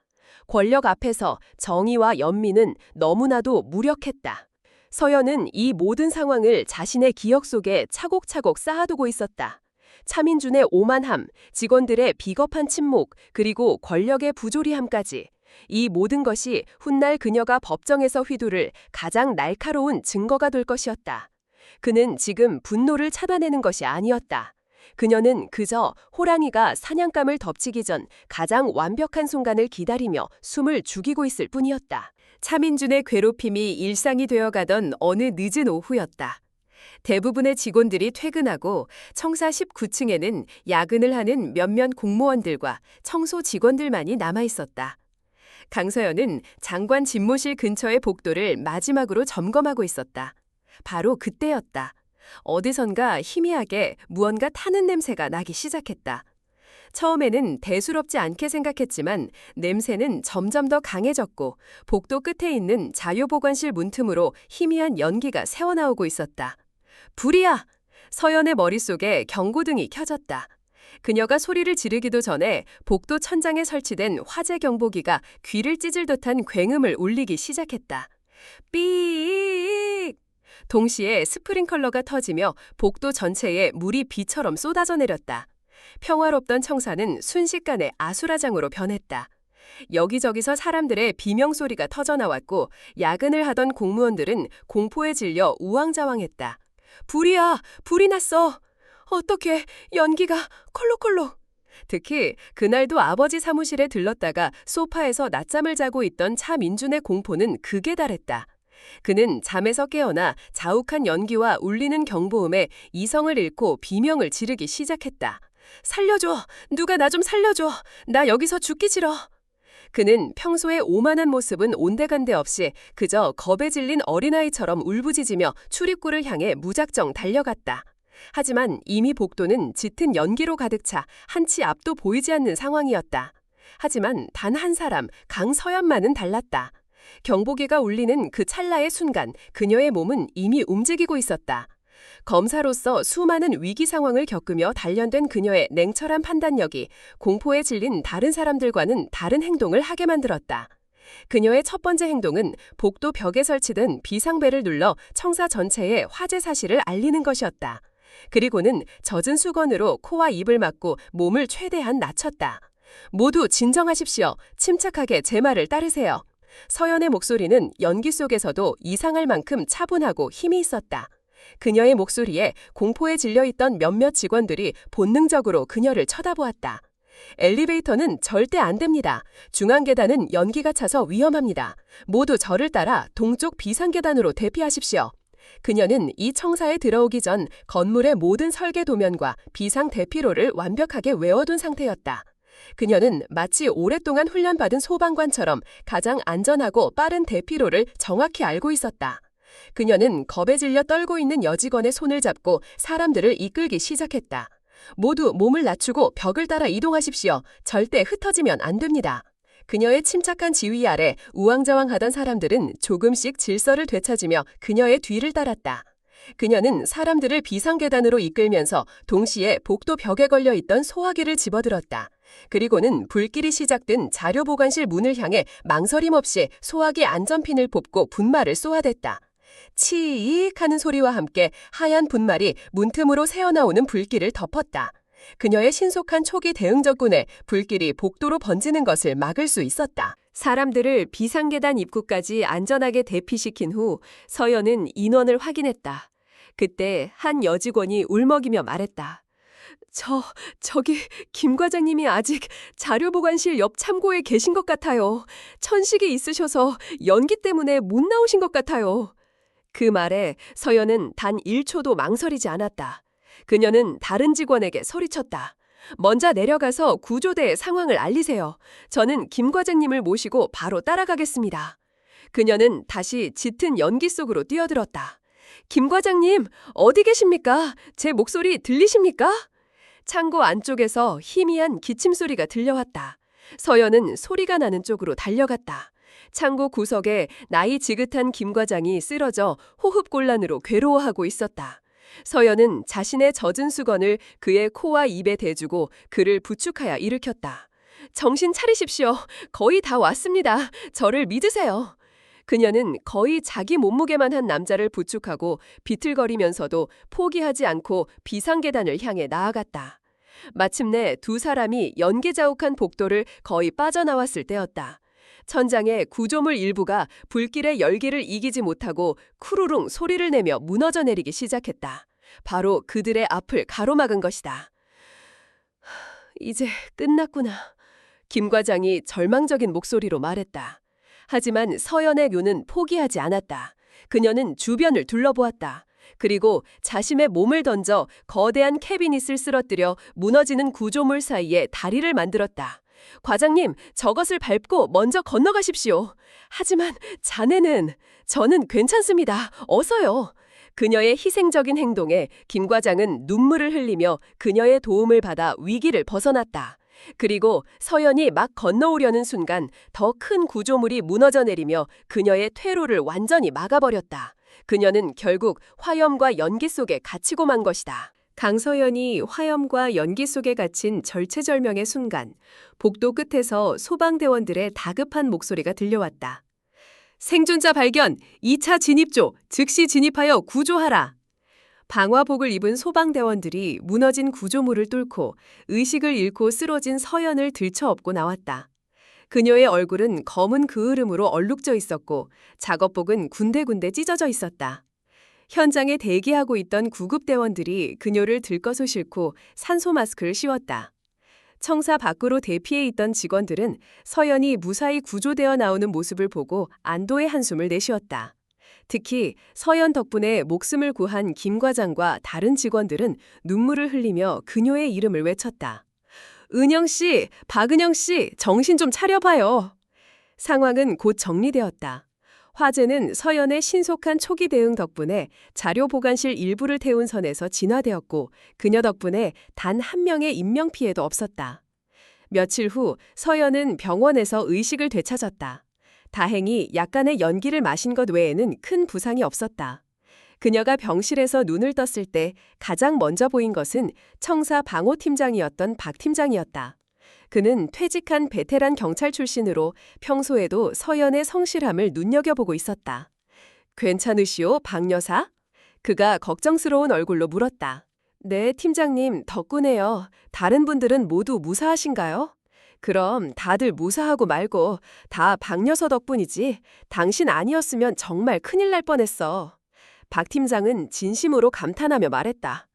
Speaker 1: 권력 앞에서 정의와 연민은 너무나도 무력했다. 서연은 이 모든 상황을 자신의 기억 속에 차곡차곡 쌓아두고 있었다. 차민준의 오만함, 직원들의 비겁한 침묵, 그리고 권력의 부조리함까지. 이 모든 것이 훗날 그녀가 법정에서 휘두를 가장 날카로운 증거가 될 것이었다. 그는 지금 분노를 참아내는 것이 아니었다. 그녀는 그저 호랑이가 사냥감을 덮치기 전 가장 완벽한 순간을 기다리며 숨을 죽이고 있을 뿐이었다. 차민준의 괴롭힘이 일상이 되어가던 어느 늦은 오후였다. 대부분의 직원들이 퇴근하고 청사 19층에는 야근을 하는 몇몇 공무원들과 청소 직원들만이 남아 있었다. 강서연은 장관 집무실 근처의 복도를 마지막으로 점검하고 있었다. 바로 그때였다. 어디선가 희미하게 무언가 타는 냄새가 나기 시작했다. 처음에는 대수롭지 않게 생각했지만 냄새는 점점 더 강해졌고 복도 끝에 있는 자료보관실 문틈으로 희미한 연기가 새어나오고 있었다. 불이야! 서연의 머릿속에 경고등이 켜졌다. 그녀가 소리를 지르기도 전에 복도 천장에 설치된 화재 경보기가 귀를 찢을 듯한 굉음을 울리기 시작했다. 삐익! 동시에 스프링클러가 터지며 복도 전체에 물이 비처럼 쏟아져 내렸다. 평화롭던 청사는 순식간에 아수라장으로 변했다. 여기저기서 사람들의 비명소리가 터져나왔고 야근을 하던 공무원들은 공포에 질려 우왕좌왕했다. 불이야! 불이 났어! 어떡해! 연기가 콜록콜록! 특히 그날도 아버지 사무실에 들렀다가 소파에서 낮잠을 자고 있던 차민준의 공포는 극에 달했다. 그는 잠에서 깨어나 자욱한 연기와 울리는 경보음에 이성을 잃고 비명을 지르기 시작했다. 살려줘! 누가 나 좀 살려줘! 나 여기서 죽기 싫어! 그는 평소에 오만한 모습은 온데간데 없이 그저 겁에 질린 어린아이처럼 울부짖으며 출입구를 향해 무작정 달려갔다. 하지만 이미 복도는 짙은 연기로 가득 차 한치 앞도 보이지 않는 상황이었다. 하지만 단 한 사람, 강서연만은 달랐다. 경보기가 울리는 그 찰나의 순간 그녀의 몸은 이미 움직이고 있었다. 검사로서 수많은 위기 상황을 겪으며 단련된 그녀의 냉철한 판단력이 공포에 질린 다른 사람들과는 다른 행동을 하게 만들었다. 그녀의 첫 번째 행동은 복도 벽에 설치된 비상벨을 눌러 청사 전체에 화재 사실을 알리는 것이었다. 그리고는 젖은 수건으로 코와 입을 막고 몸을 최대한 낮췄다. 모두 진정하십시오. 침착하게 제 말을 따르세요. 서연의 목소리는 연기 속에서도 이상할 만큼 차분하고 힘이 있었다. 그녀의 목소리에 공포에 질려있던 몇몇 직원들이 본능적으로 그녀를 쳐다보았다. 엘리베이터는 절대 안 됩니다. 중앙 계단은 연기가 차서 위험합니다. 모두 저를 따라 동쪽 비상계단으로 대피하십시오. 그녀는 이 청사에 들어오기 전 건물의 모든 설계 도면과 비상 대피로를 완벽하게 외워둔 상태였다. 그녀는 마치 오랫동안 훈련받은 소방관처럼 가장 안전하고 빠른 대피로를 정확히 알고 있었다. 그녀는 겁에 질려 떨고 있는 여직원의 손을 잡고 사람들을 이끌기 시작했다. 모두 몸을 낮추고 벽을 따라 이동하십시오. 절대 흩어지면 안 됩니다. 그녀의 침착한 지휘 아래 우왕좌왕하던 사람들은 조금씩 질서를 되찾으며 그녀의 뒤를 따랐다. 그녀는 사람들을 비상계단으로 이끌면서 동시에 복도 벽에 걸려있던 소화기를 집어들었다. 그리고는 불길이 시작된 자료보관실 문을 향해 망설임 없이 소화기 안전핀을 뽑고 분말을 쏘아댔다. 치익 하는 소리와 함께 하얀 분말이 문틈으로 새어나오는 불길을 덮었다. 그녀의 신속한 초기 대응적군에 불길이 복도로 번지는 것을 막을 수 있었다. 사람들을 비상계단 입구까지 안전하게 대피시킨 후 서연은 인원을 확인했다. 그때 한 여직원이 울먹이며 말했다. 저기 김 과장님이 아직 자료보관실 옆 참고에 계신 것 같아요. 천식이 있으셔서 연기 때문에 못 나오신 것 같아요. 그 말에 서연은 단 1초도 망설이지 않았다. 그녀는 다른 직원에게 소리쳤다. 먼저 내려가서 구조대에 상황을 알리세요. 저는 김 과장님을 모시고 바로 따라가겠습니다. 그녀는 다시 짙은 연기 속으로 뛰어들었다. 김 과장님, 어디 계십니까? 제 목소리 들리십니까? 창고 안쪽에서 희미한 기침 소리가 들려왔다. 서연은 소리가 나는 쪽으로 달려갔다. 창고 구석에 나이 지긋한 김 과장이 쓰러져 호흡곤란으로 괴로워하고 있었다. 서연은 자신의 젖은 수건을 그의 코와 입에 대주고 그를 부축하여 일으켰다. 정신 차리십시오. 거의 다 왔습니다. 저를 믿으세요. 그녀는 거의 자기 몸무게만 한 남자를 부축하고 비틀거리면서도 포기하지 않고 비상계단을 향해 나아갔다. 마침내 두 사람이 연기자욱한 복도를 거의 빠져나왔을 때였다. 천장의 구조물 일부가 불길의 열기를 이기지 못하고 쿠루룽 소리를 내며 무너져 내리기 시작했다. 바로 그들의 앞을 가로막은 것이다. 이제 끝났구나. 김 과장이 절망적인 목소리로 말했다. 하지만 서연의 묘는 포기하지 않았다. 그녀는 주변을 둘러보았다. 그리고 자신의 몸을 던져 거대한 캐비닛을 쓰러뜨려 무너지는 구조물 사이에 다리를 만들었다. 과장님, 저것을 밟고 먼저 건너가십시오. 하지만 저는 괜찮습니다. 어서요. 그녀의 희생적인 행동에 김 과장은 눈물을 흘리며 그녀의 도움을 받아 위기를 벗어났다. 그리고 서연이 막 건너오려는 순간 더 큰 구조물이 무너져 내리며 그녀의 퇴로를 완전히 막아버렸다. 그녀는 결국 화염과 연기 속에 갇히고 만 것이다. 강서연이 화염과 연기 속에 갇힌 절체절명의 순간, 복도 끝에서 소방대원들의 다급한 목소리가 들려왔다. 생존자 발견! 2차 진입조! 즉시 진입하여 구조하라! 방화복을 입은 소방대원들이 무너진 구조물을 뚫고 의식을 잃고 쓰러진 서연을 들쳐업고 나왔다. 그녀의 얼굴은 검은 그을음으로 얼룩져 있었고 작업복은 군데군데 찢어져 있었다. 현장에 대기하고 있던 구급대원들이 그녀를 들것을 싣고 산소 마스크를 씌웠다. 청사 밖으로 대피해 있던 직원들은 서연이 무사히 구조되어 나오는 모습을 보고 안도의 한숨을 내쉬었다. 특히 서연 덕분에 목숨을 구한 김 과장과 다른 직원들은 눈물을 흘리며 그녀의 이름을 외쳤다. 은영 씨, 박은영 씨, 정신 좀 차려봐요. 상황은 곧 정리되었다. 화재는 서연의 신속한 초기 대응 덕분에 자료 보관실 일부를 태운 선에서 진화되었고 그녀 덕분에 단 한 명의 인명피해도 없었다. 며칠 후 서연은 병원에서 의식을 되찾았다. 다행히 약간의 연기를 마신 것 외에는 큰 부상이 없었다. 그녀가 병실에서 눈을 떴을 때 가장 먼저 보인 것은 청사 방호팀장이었던 박 팀장이었다. 그는 퇴직한 베테랑 경찰 출신으로 평소에도 서연의 성실함을 눈여겨보고 있었다. 괜찮으시오, 박 여사? 그가 걱정스러운 얼굴로 물었다. 네, 팀장님, 덕분에요. 다른 분들은 모두 무사하신가요? 그럼 다들 무사하고 말고 다 박 여사 덕분이지. 당신 아니었으면 정말 큰일 날 뻔했어. 박 팀장은 진심으로 감탄하며 말했다.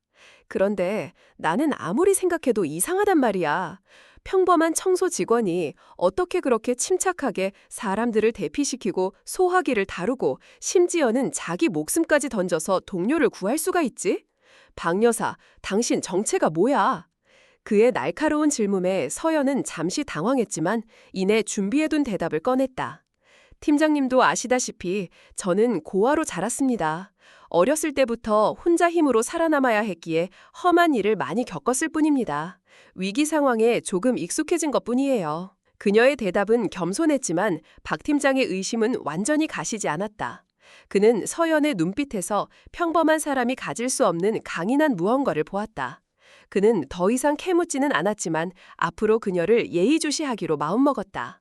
Speaker 1: 그런데 나는 아무리 생각해도 이상하단 말이야. 평범한 청소 직원이 어떻게 그렇게 침착하게 사람들을 대피시키고 소화기를 다루고 심지어는 자기 목숨까지 던져서 동료를 구할 수가 있지? 박 여사, 당신 정체가 뭐야? 그의 날카로운 질문에 서연은 잠시 당황했지만 이내 준비해둔 대답을 꺼냈다. 팀장님도 아시다시피 저는 고아로 자랐습니다. 어렸을 때부터 혼자 힘으로 살아남아야 했기에 험한 일을 많이 겪었을 뿐입니다. 위기 상황에 조금 익숙해진 것뿐이에요. 그녀의 대답은 겸손했지만 박 팀장의 의심은 완전히 가시지 않았다. 그는 서연의 눈빛에서 평범한 사람이 가질 수 없는 강인한 무언가를 보았다. 그는 더 이상 캐묻지는 않았지만 앞으로 그녀를 예의주시하기로 마음먹었다.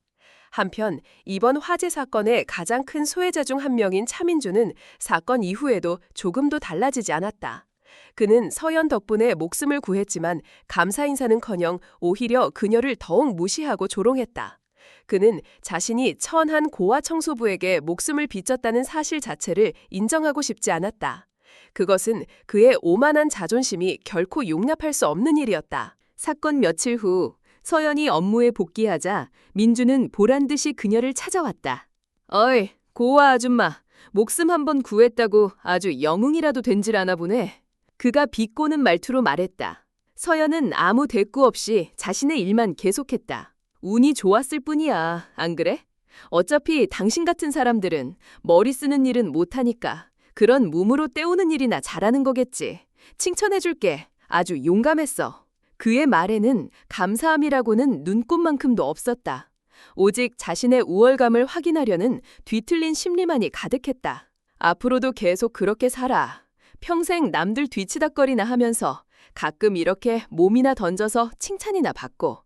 Speaker 1: 한편 이번 화재 사건의 가장 큰 소외자 중 한 명인 차민주는 사건 이후에도 조금도 달라지지 않았다. 그는 서연 덕분에 목숨을 구했지만 감사 인사는커녕 오히려 그녀를 더욱 무시하고 조롱했다. 그는 자신이 천한 고아 청소부에게 목숨을 빚졌다는 사실 자체를 인정하고 싶지 않았다. 그것은 그의 오만한 자존심이 결코 용납할 수 없는 일이었다.
Speaker 2: 사건 며칠 후 서연이 업무에 복귀하자 민주는 보란듯이 그녀를 찾아왔다. 어이, 고아 아줌마. 목숨 한 번 구했다고 아주 영웅이라도 된질 않아 보네. 그가 비꼬는 말투로 말했다. 서연은 아무 대꾸 없이 자신의 일만 계속했다. 운이 좋았을 뿐이야, 안 그래? 어차피 당신 같은 사람들은 머리 쓰는 일은 못하니까 그런 몸으로 때우는 일이나 잘하는 거겠지. 칭찬해줄게. 아주 용감했어. 그의 말에는 감사함이라고는 눈꼽만큼도 없었다. 오직 자신의 우월감을 확인하려는 뒤틀린 심리만이 가득했다. 앞으로도 계속 그렇게 살아. 평생 남들 뒤치다꺼리나 하면서 가끔 이렇게 몸이나 던져서 칭찬이나 받고.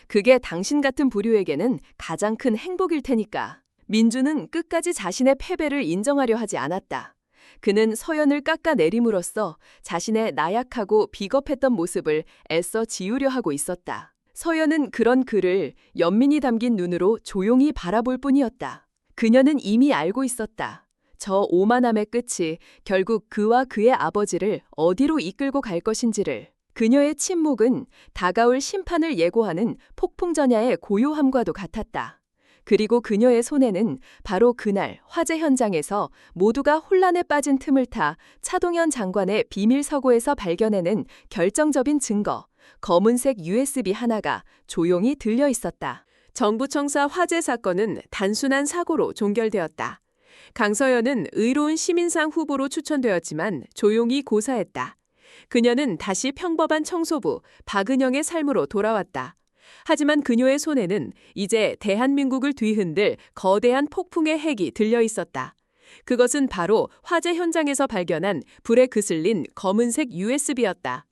Speaker 2: 그게 당신 같은 부류에게는 가장 큰 행복일 테니까. 민주는 끝까지 자신의 패배를 인정하려 하지 않았다. 그는 서연을 깎아내림으로써 자신의 나약하고 비겁했던 모습을 애써 지우려 하고 있었다. 서연은 그런 그를 연민이 담긴 눈으로 조용히 바라볼 뿐이었다. 그녀는 이미 알고 있었다. 저 오만함의 끝이 결국 그와 그의 아버지를 어디로 이끌고 갈 것인지를. 그녀의 침묵은 다가올 심판을 예고하는 폭풍전야의 고요함과도 같았다. 그리고 그녀의 손에는 바로 그날 화재 현장에서 모두가 혼란에 빠진 틈을 타 차동현 장관의 비밀 서고에서 발견해낸 결정적인 증거, 검은색 USB 하나가 조용히 들려 있었다.
Speaker 1: 정부청사 화재 사건은 단순한 사고로 종결되었다. 강서연은 의로운 시민상 후보로 추천되었지만 조용히 고사했다. 그녀는 다시 평범한 청소부 박은영의 삶으로 돌아왔다. 하지만 그녀의 손에는 이제 대한민국을 뒤흔들 거대한 폭풍의 핵이 들려 있었다. 그것은 바로 화재 현장에서 발견한 불에 그슬린 검은색 USB였다.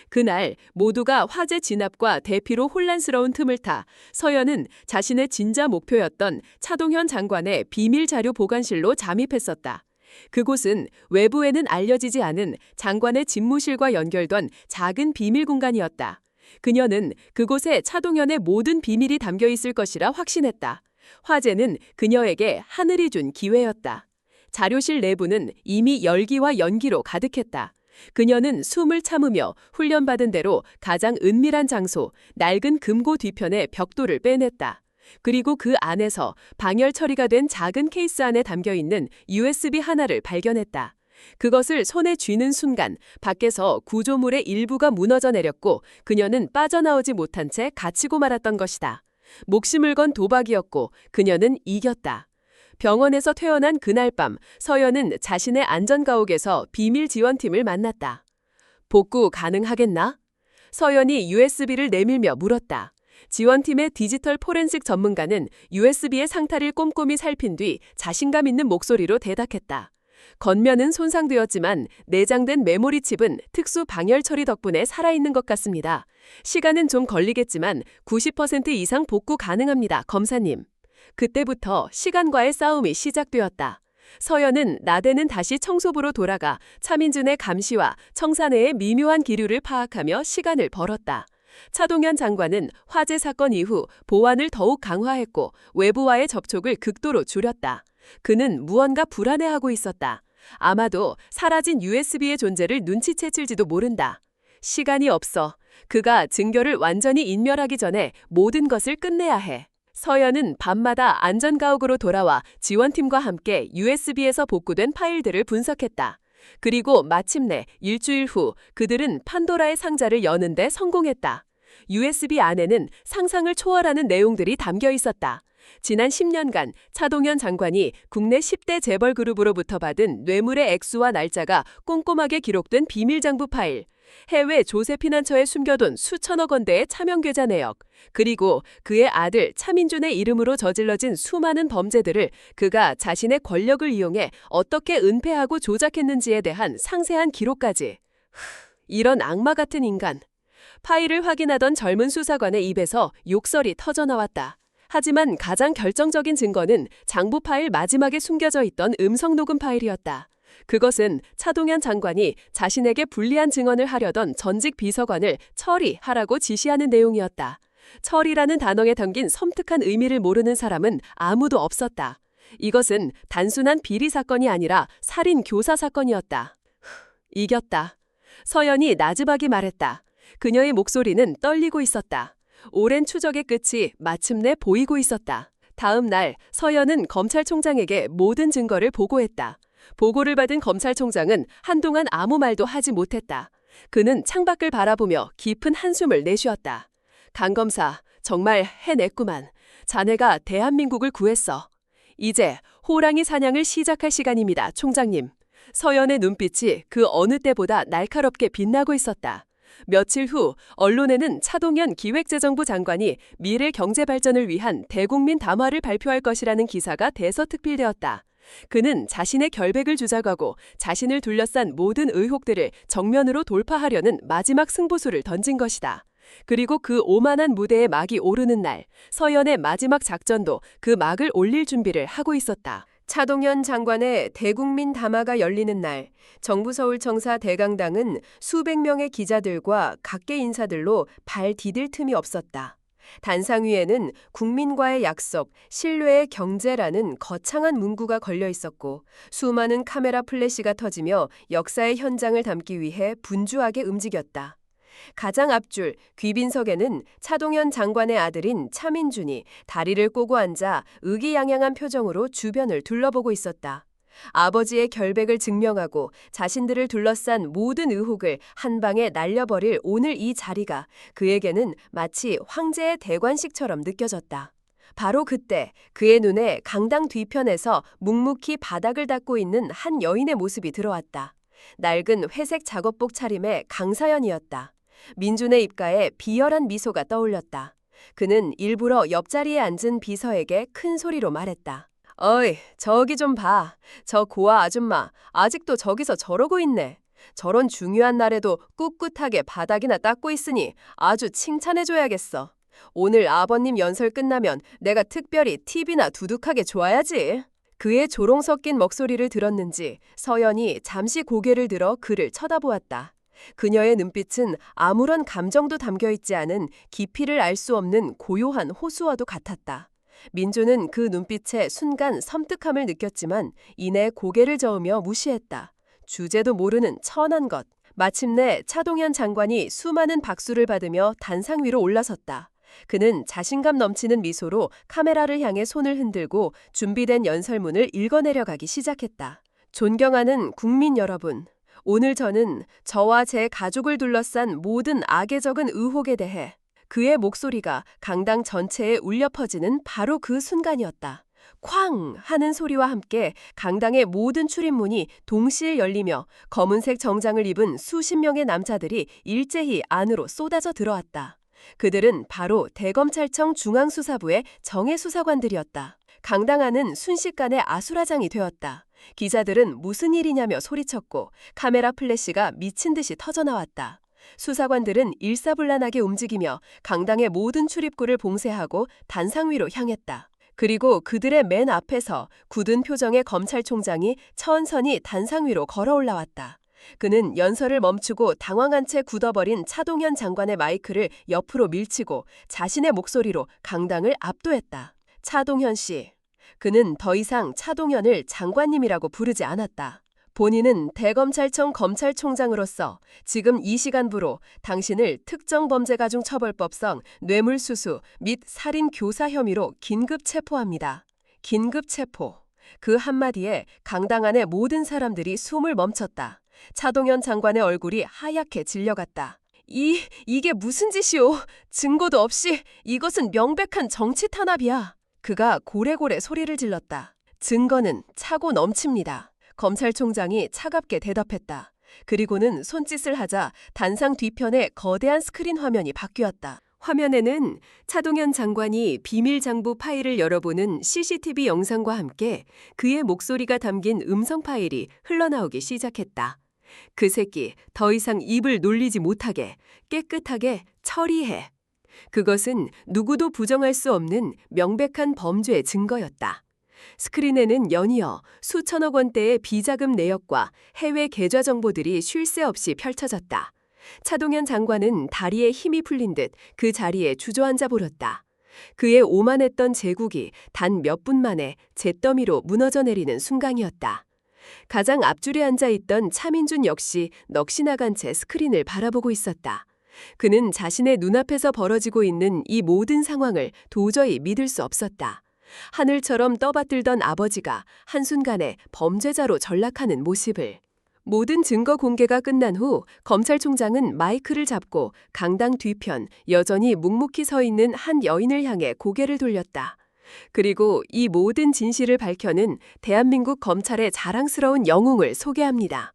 Speaker 1: 그날 모두가 화재 진압과 대피로 혼란스러운 틈을 타 서연은 자신의 진짜 목표였던 차동현 장관의 비밀 자료 보관실로 잠입했었다. 그곳은 외부에는 알려지지 않은 장관의 집무실과 연결된 작은 비밀 공간이었다. 그녀는 그곳에 차동현의 모든 비밀이 담겨 있을 것이라 확신했다. 화재는 그녀에게 하늘이 준 기회였다. 자료실 내부는 이미 열기와 연기로 가득했다. 그녀는 숨을 참으며 훈련받은 대로 가장 은밀한 장소, 낡은 금고 뒤편의 벽돌을 빼냈다. 그리고 그 안에서 방열 처리가 된 작은 케이스 안에 담겨있는 USB 하나를 발견했다. 그것을 손에 쥐는 순간 밖에서 구조물의 일부가 무너져 내렸고 그녀는 빠져나오지 못한 채 갇히고 말았던 것이다. 목숨을 건 도박이었고 그녀는 이겼다. 병원에서 퇴원한 그날 밤 서연은 자신의 안전가옥에서 비밀 지원팀을 만났다. 복구 가능하겠나? 서연이 USB를 내밀며 물었다. 지원팀의 디지털 포렌식 전문가는 USB의 상태를 꼼꼼히 살핀 뒤 자신감 있는 목소리로 대답했다. 겉면은 손상되었지만 내장된 메모리 칩은 특수 방열 처리 덕분에 살아있는 것 같습니다. 시간은 좀 걸리겠지만 90% 이상 복구 가능합니다, 검사님. 그때부터 시간과의 싸움이 시작되었다. 서연은 나대는 다시 청소부로 돌아가 차민준의 감시와 청사 내의 미묘한 기류를 파악하며 시간을 벌었다. 차동현 장관은 화재 사건 이후 보안을 더욱 강화했고 외부와의 접촉을 극도로 줄였다. 그는 무언가 불안해하고 있었다. 아마도 사라진 USB의 존재를 눈치챘을지도 모른다. 시간이 없어. 그가 증거를 완전히 인멸하기 전에 모든 것을 끝내야 해. 서연은 밤마다 안전가옥으로 돌아와 지원팀과 함께 USB에서 복구된 파일들을 분석했다. 그리고 마침내 일주일 후 그들은 판도라의 상자를 여는데 성공했다. USB 안에는 상상을 초월하는 내용들이 담겨 있었다. 지난 10년간 차동현 장관이 국내 10대 재벌 그룹으로부터 받은 뇌물의 액수와 날짜가 꼼꼼하게 기록된 비밀장부 파일, 해외 조세 피난처에 숨겨둔 수천억 원대의 차명 계좌 내역, 그리고 그의 아들 차민준의 이름으로 저질러진 수많은 범죄들을 그가 자신의 권력을 이용해 어떻게 은폐하고 조작했는지에 대한 상세한 기록까지. 이런 악마 같은 인간. 파일을 확인하던 젊은 수사관의 입에서 욕설이 터져나왔다. 하지만 가장 결정적인 증거는 장부 파일 마지막에 숨겨져 있던 음성 녹음 파일이었다. 그것은 차동현 장관이 자신에게 불리한 증언을 하려던 전직 비서관을 처리하라고 지시하는 내용이었다. 처리라는 단어에 담긴 섬뜩한 의미를 모르는 사람은 아무도 없었다. 이것은 단순한 비리 사건이 아니라 살인 교사 사건이었다. 이겼다. 서연이 나지막이 말했다. 그녀의 목소리는 떨리고 있었다. 오랜 추적의 끝이 마침내 보이고 있었다. 다음 날 서연은 검찰총장에게 모든 증거를 보고했다. 보고를 받은 검찰총장은 한동안 아무 말도 하지 못했다. 그는 창밖을 바라보며 깊은 한숨을 내쉬었다. 강 검사, 정말 해냈구만. 자네가 대한민국을 구했어. 이제 호랑이 사냥을 시작할 시간입니다, 총장님. 서연의 눈빛이 그 어느 때보다 날카롭게 빛나고 있었다. 며칠 후 언론에는 차동현 기획재정부 장관이 미래 경제 발전을 위한 대국민 담화를 발표할 것이라는 기사가 대서특필되었다. 그는 자신의 결백을 주장하고 자신을 둘러싼 모든 의혹들을 정면으로 돌파하려는 마지막 승부수를 던진 것이다. 그리고 그 오만한 무대에 막이 오르는 날, 서연의 마지막 작전도 그 막을 올릴 준비를 하고 있었다. 차동현 장관의 대국민 담화가 열리는 날, 정부 서울청사 대강당은 수백 명의 기자들과 각계 인사들로 발 디딜 틈이 없었다. 단상 위에는 국민과의 약속, 신뢰의 경제라는 거창한 문구가 걸려 있었고 수많은 카메라 플래시가 터지며 역사의 현장을 담기 위해 분주하게 움직였다. 가장 앞줄 귀빈석에는 차동현 장관의 아들인 차민준이 다리를 꼬고 앉아 의기양양한 표정으로 주변을 둘러보고 있었다. 아버지의 결백을 증명하고 자신들을 둘러싼 모든 의혹을 한 방에 날려버릴 오늘 이 자리가 그에게는 마치 황제의 대관식처럼 느껴졌다. 바로 그때 그의 눈에 강당 뒤편에서 묵묵히 바닥을 닦고 있는 한 여인의 모습이 들어왔다. 낡은 회색 작업복 차림의 강서연이었다. 민준의 입가에 비열한 미소가 떠올렸다. 그는 일부러 옆자리에 앉은 비서에게 큰 소리로 말했다. 어이, 저기 좀 봐. 저 고아 아줌마 아직도 저기서 저러고 있네. 저런 중요한 날에도 꿋꿋하게 바닥이나 닦고 있으니 아주 칭찬해줘야겠어. 오늘 아버님 연설 끝나면 내가 특별히 팁이나 두둑하게 줘야지. 그의 조롱 섞인 목소리를 들었는지 서연이 잠시 고개를 들어 그를 쳐다보았다. 그녀의 눈빛은 아무런 감정도 담겨있지 않은 깊이를 알 수 없는 고요한 호수와도 같았다. 민주는 그 눈빛에 순간 섬뜩함을 느꼈지만 이내 고개를 저으며 무시했다. 주제도 모르는 천한 것. 마침내 차동현 장관이 수많은 박수를 받으며 단상 위로 올라섰다. 그는 자신감 넘치는 미소로 카메라를 향해 손을 흔들고 준비된 연설문을 읽어내려가기 시작했다. 존경하는 국민 여러분. 오늘 저는 저와 제 가족을 둘러싼 모든 악에 적은 의혹에 대해 그의 목소리가 강당 전체에 울려 퍼지는 바로 그 순간이었다. 쾅! 하는 소리와 함께 강당의 모든 출입문이 동시에 열리며 검은색 정장을 입은 수십 명의 남자들이 일제히 안으로 쏟아져 들어왔다. 그들은 바로 대검찰청 중앙수사부의 정예 수사관들이었다. 강당 안은 순식간에 아수라장이 되었다. 기자들은 무슨 일이냐며 소리쳤고 카메라 플래시가 미친 듯이 터져나왔다. 수사관들은 일사불란하게 움직이며 강당의 모든 출입구를 봉쇄하고 단상 위로 향했다. 그리고 그들의 맨 앞에서 굳은 표정의 검찰총장이 천천히 단상 위로 걸어 올라왔다. 그는 연설을 멈추고 당황한 채 굳어버린 차동현 장관의 마이크를 옆으로 밀치고 자신의 목소리로 강당을 압도했다. 차동현 씨. 그는 더 이상 차동현을 장관님이라고 부르지 않았다. 본인은 대검찰청 검찰총장으로서 지금 이 시간부로 당신을 특정범죄가중처벌법상 뇌물수수 및 살인교사 혐의로 긴급 체포합니다. 긴급 체포. 그 한마디에 강당 안의 모든 사람들이 숨을 멈췄다. 차동현 장관의 얼굴이 하얗게 질려갔다. 이게 무슨 짓이오? 증거도 없이 이것은 명백한 정치 탄압이야. 그가 고래고래 소리를 질렀다. 증거는 차고 넘칩니다. 검찰총장이 차갑게 대답했다. 그리고는 손짓을 하자 단상 뒤편에 거대한 스크린 화면이 바뀌었다. 화면에는 차동현 장관이 비밀 장부 파일을 열어보는 CCTV 영상과 함께 그의 목소리가 담긴 음성 파일이 흘러나오기 시작했다. 그 새끼 더 이상 입을 놀리지 못하게 깨끗하게 처리해. 그것은 누구도 부정할 수 없는 명백한 범죄의 증거였다. 스크린에는 연이어 수천억 원대의 비자금 내역과 해외 계좌 정보들이 쉴 새 없이 펼쳐졌다. 차동현 장관은 다리에 힘이 풀린 듯 그 자리에 주저앉아 버렸다. 그의 오만했던 제국이 단 몇 분 만에 잿더미로 무너져 내리는 순간이었다. 가장 앞줄에 앉아 있던 차민준 역시 넋이 나간 채 스크린을 바라보고 있었다. 그는 자신의 눈앞에서 벌어지고 있는 이 모든 상황을 도저히 믿을 수 없었다. 하늘처럼 떠받들던 아버지가 한순간에 범죄자로 전락하는 모습을. 모든 증거 공개가 끝난 후 검찰총장은 마이크를 잡고 강당 뒤편 여전히 묵묵히 서 있는 한 여인을 향해 고개를 돌렸다. 그리고 이 모든 진실을 밝혀낸 대한민국 검찰의 자랑스러운 영웅을 소개합니다.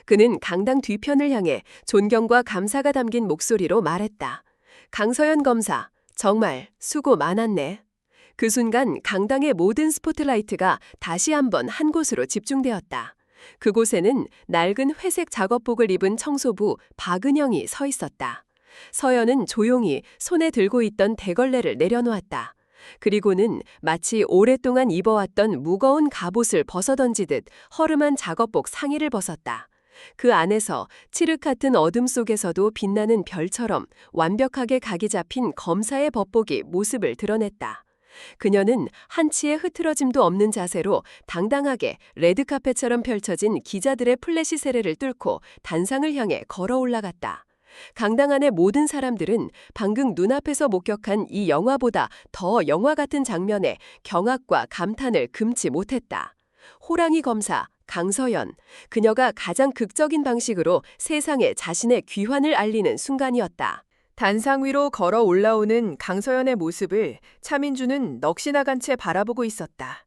Speaker 1: 그는 강당 뒤편을 향해 존경과 감사가 담긴 목소리로 말했다. 강서연 검사, 정말 수고 많았네. 그 순간 강당의 모든 스포트라이트가 다시 한번 한 곳으로 집중되었다. 그곳에는 낡은 회색 작업복을 입은 청소부 박은영이 서 있었다. 서연은 조용히 손에 들고 있던 대걸레를 내려놓았다. 그리고는 마치 오랫동안 입어왔던 무거운 갑옷을 벗어던지듯 허름한 작업복 상의를 벗었다. 그 안에서 칠흑 같은 어둠 속에서도 빛나는 별처럼 완벽하게 각이 잡힌 검사의 법복이 모습을 드러냈다. 그녀는 한치의 흐트러짐도 없는 자세로 당당하게 레드카펫처럼 펼쳐진 기자들의 플래시 세례를 뚫고 단상을 향해 걸어 올라갔다. 강당 안의 모든 사람들은 방금 눈앞에서 목격한 이 영화보다 더 영화 같은 장면에 경악과 감탄을 금치 못했다. 호랑이 검사 강서연, 그녀가 가장 극적인 방식으로 세상에 자신의 귀환을 알리는 순간이었다. 단상 위로 걸어 올라오는 강서연의 모습을 차민주는 넋이 나간 채 바라보고 있었다.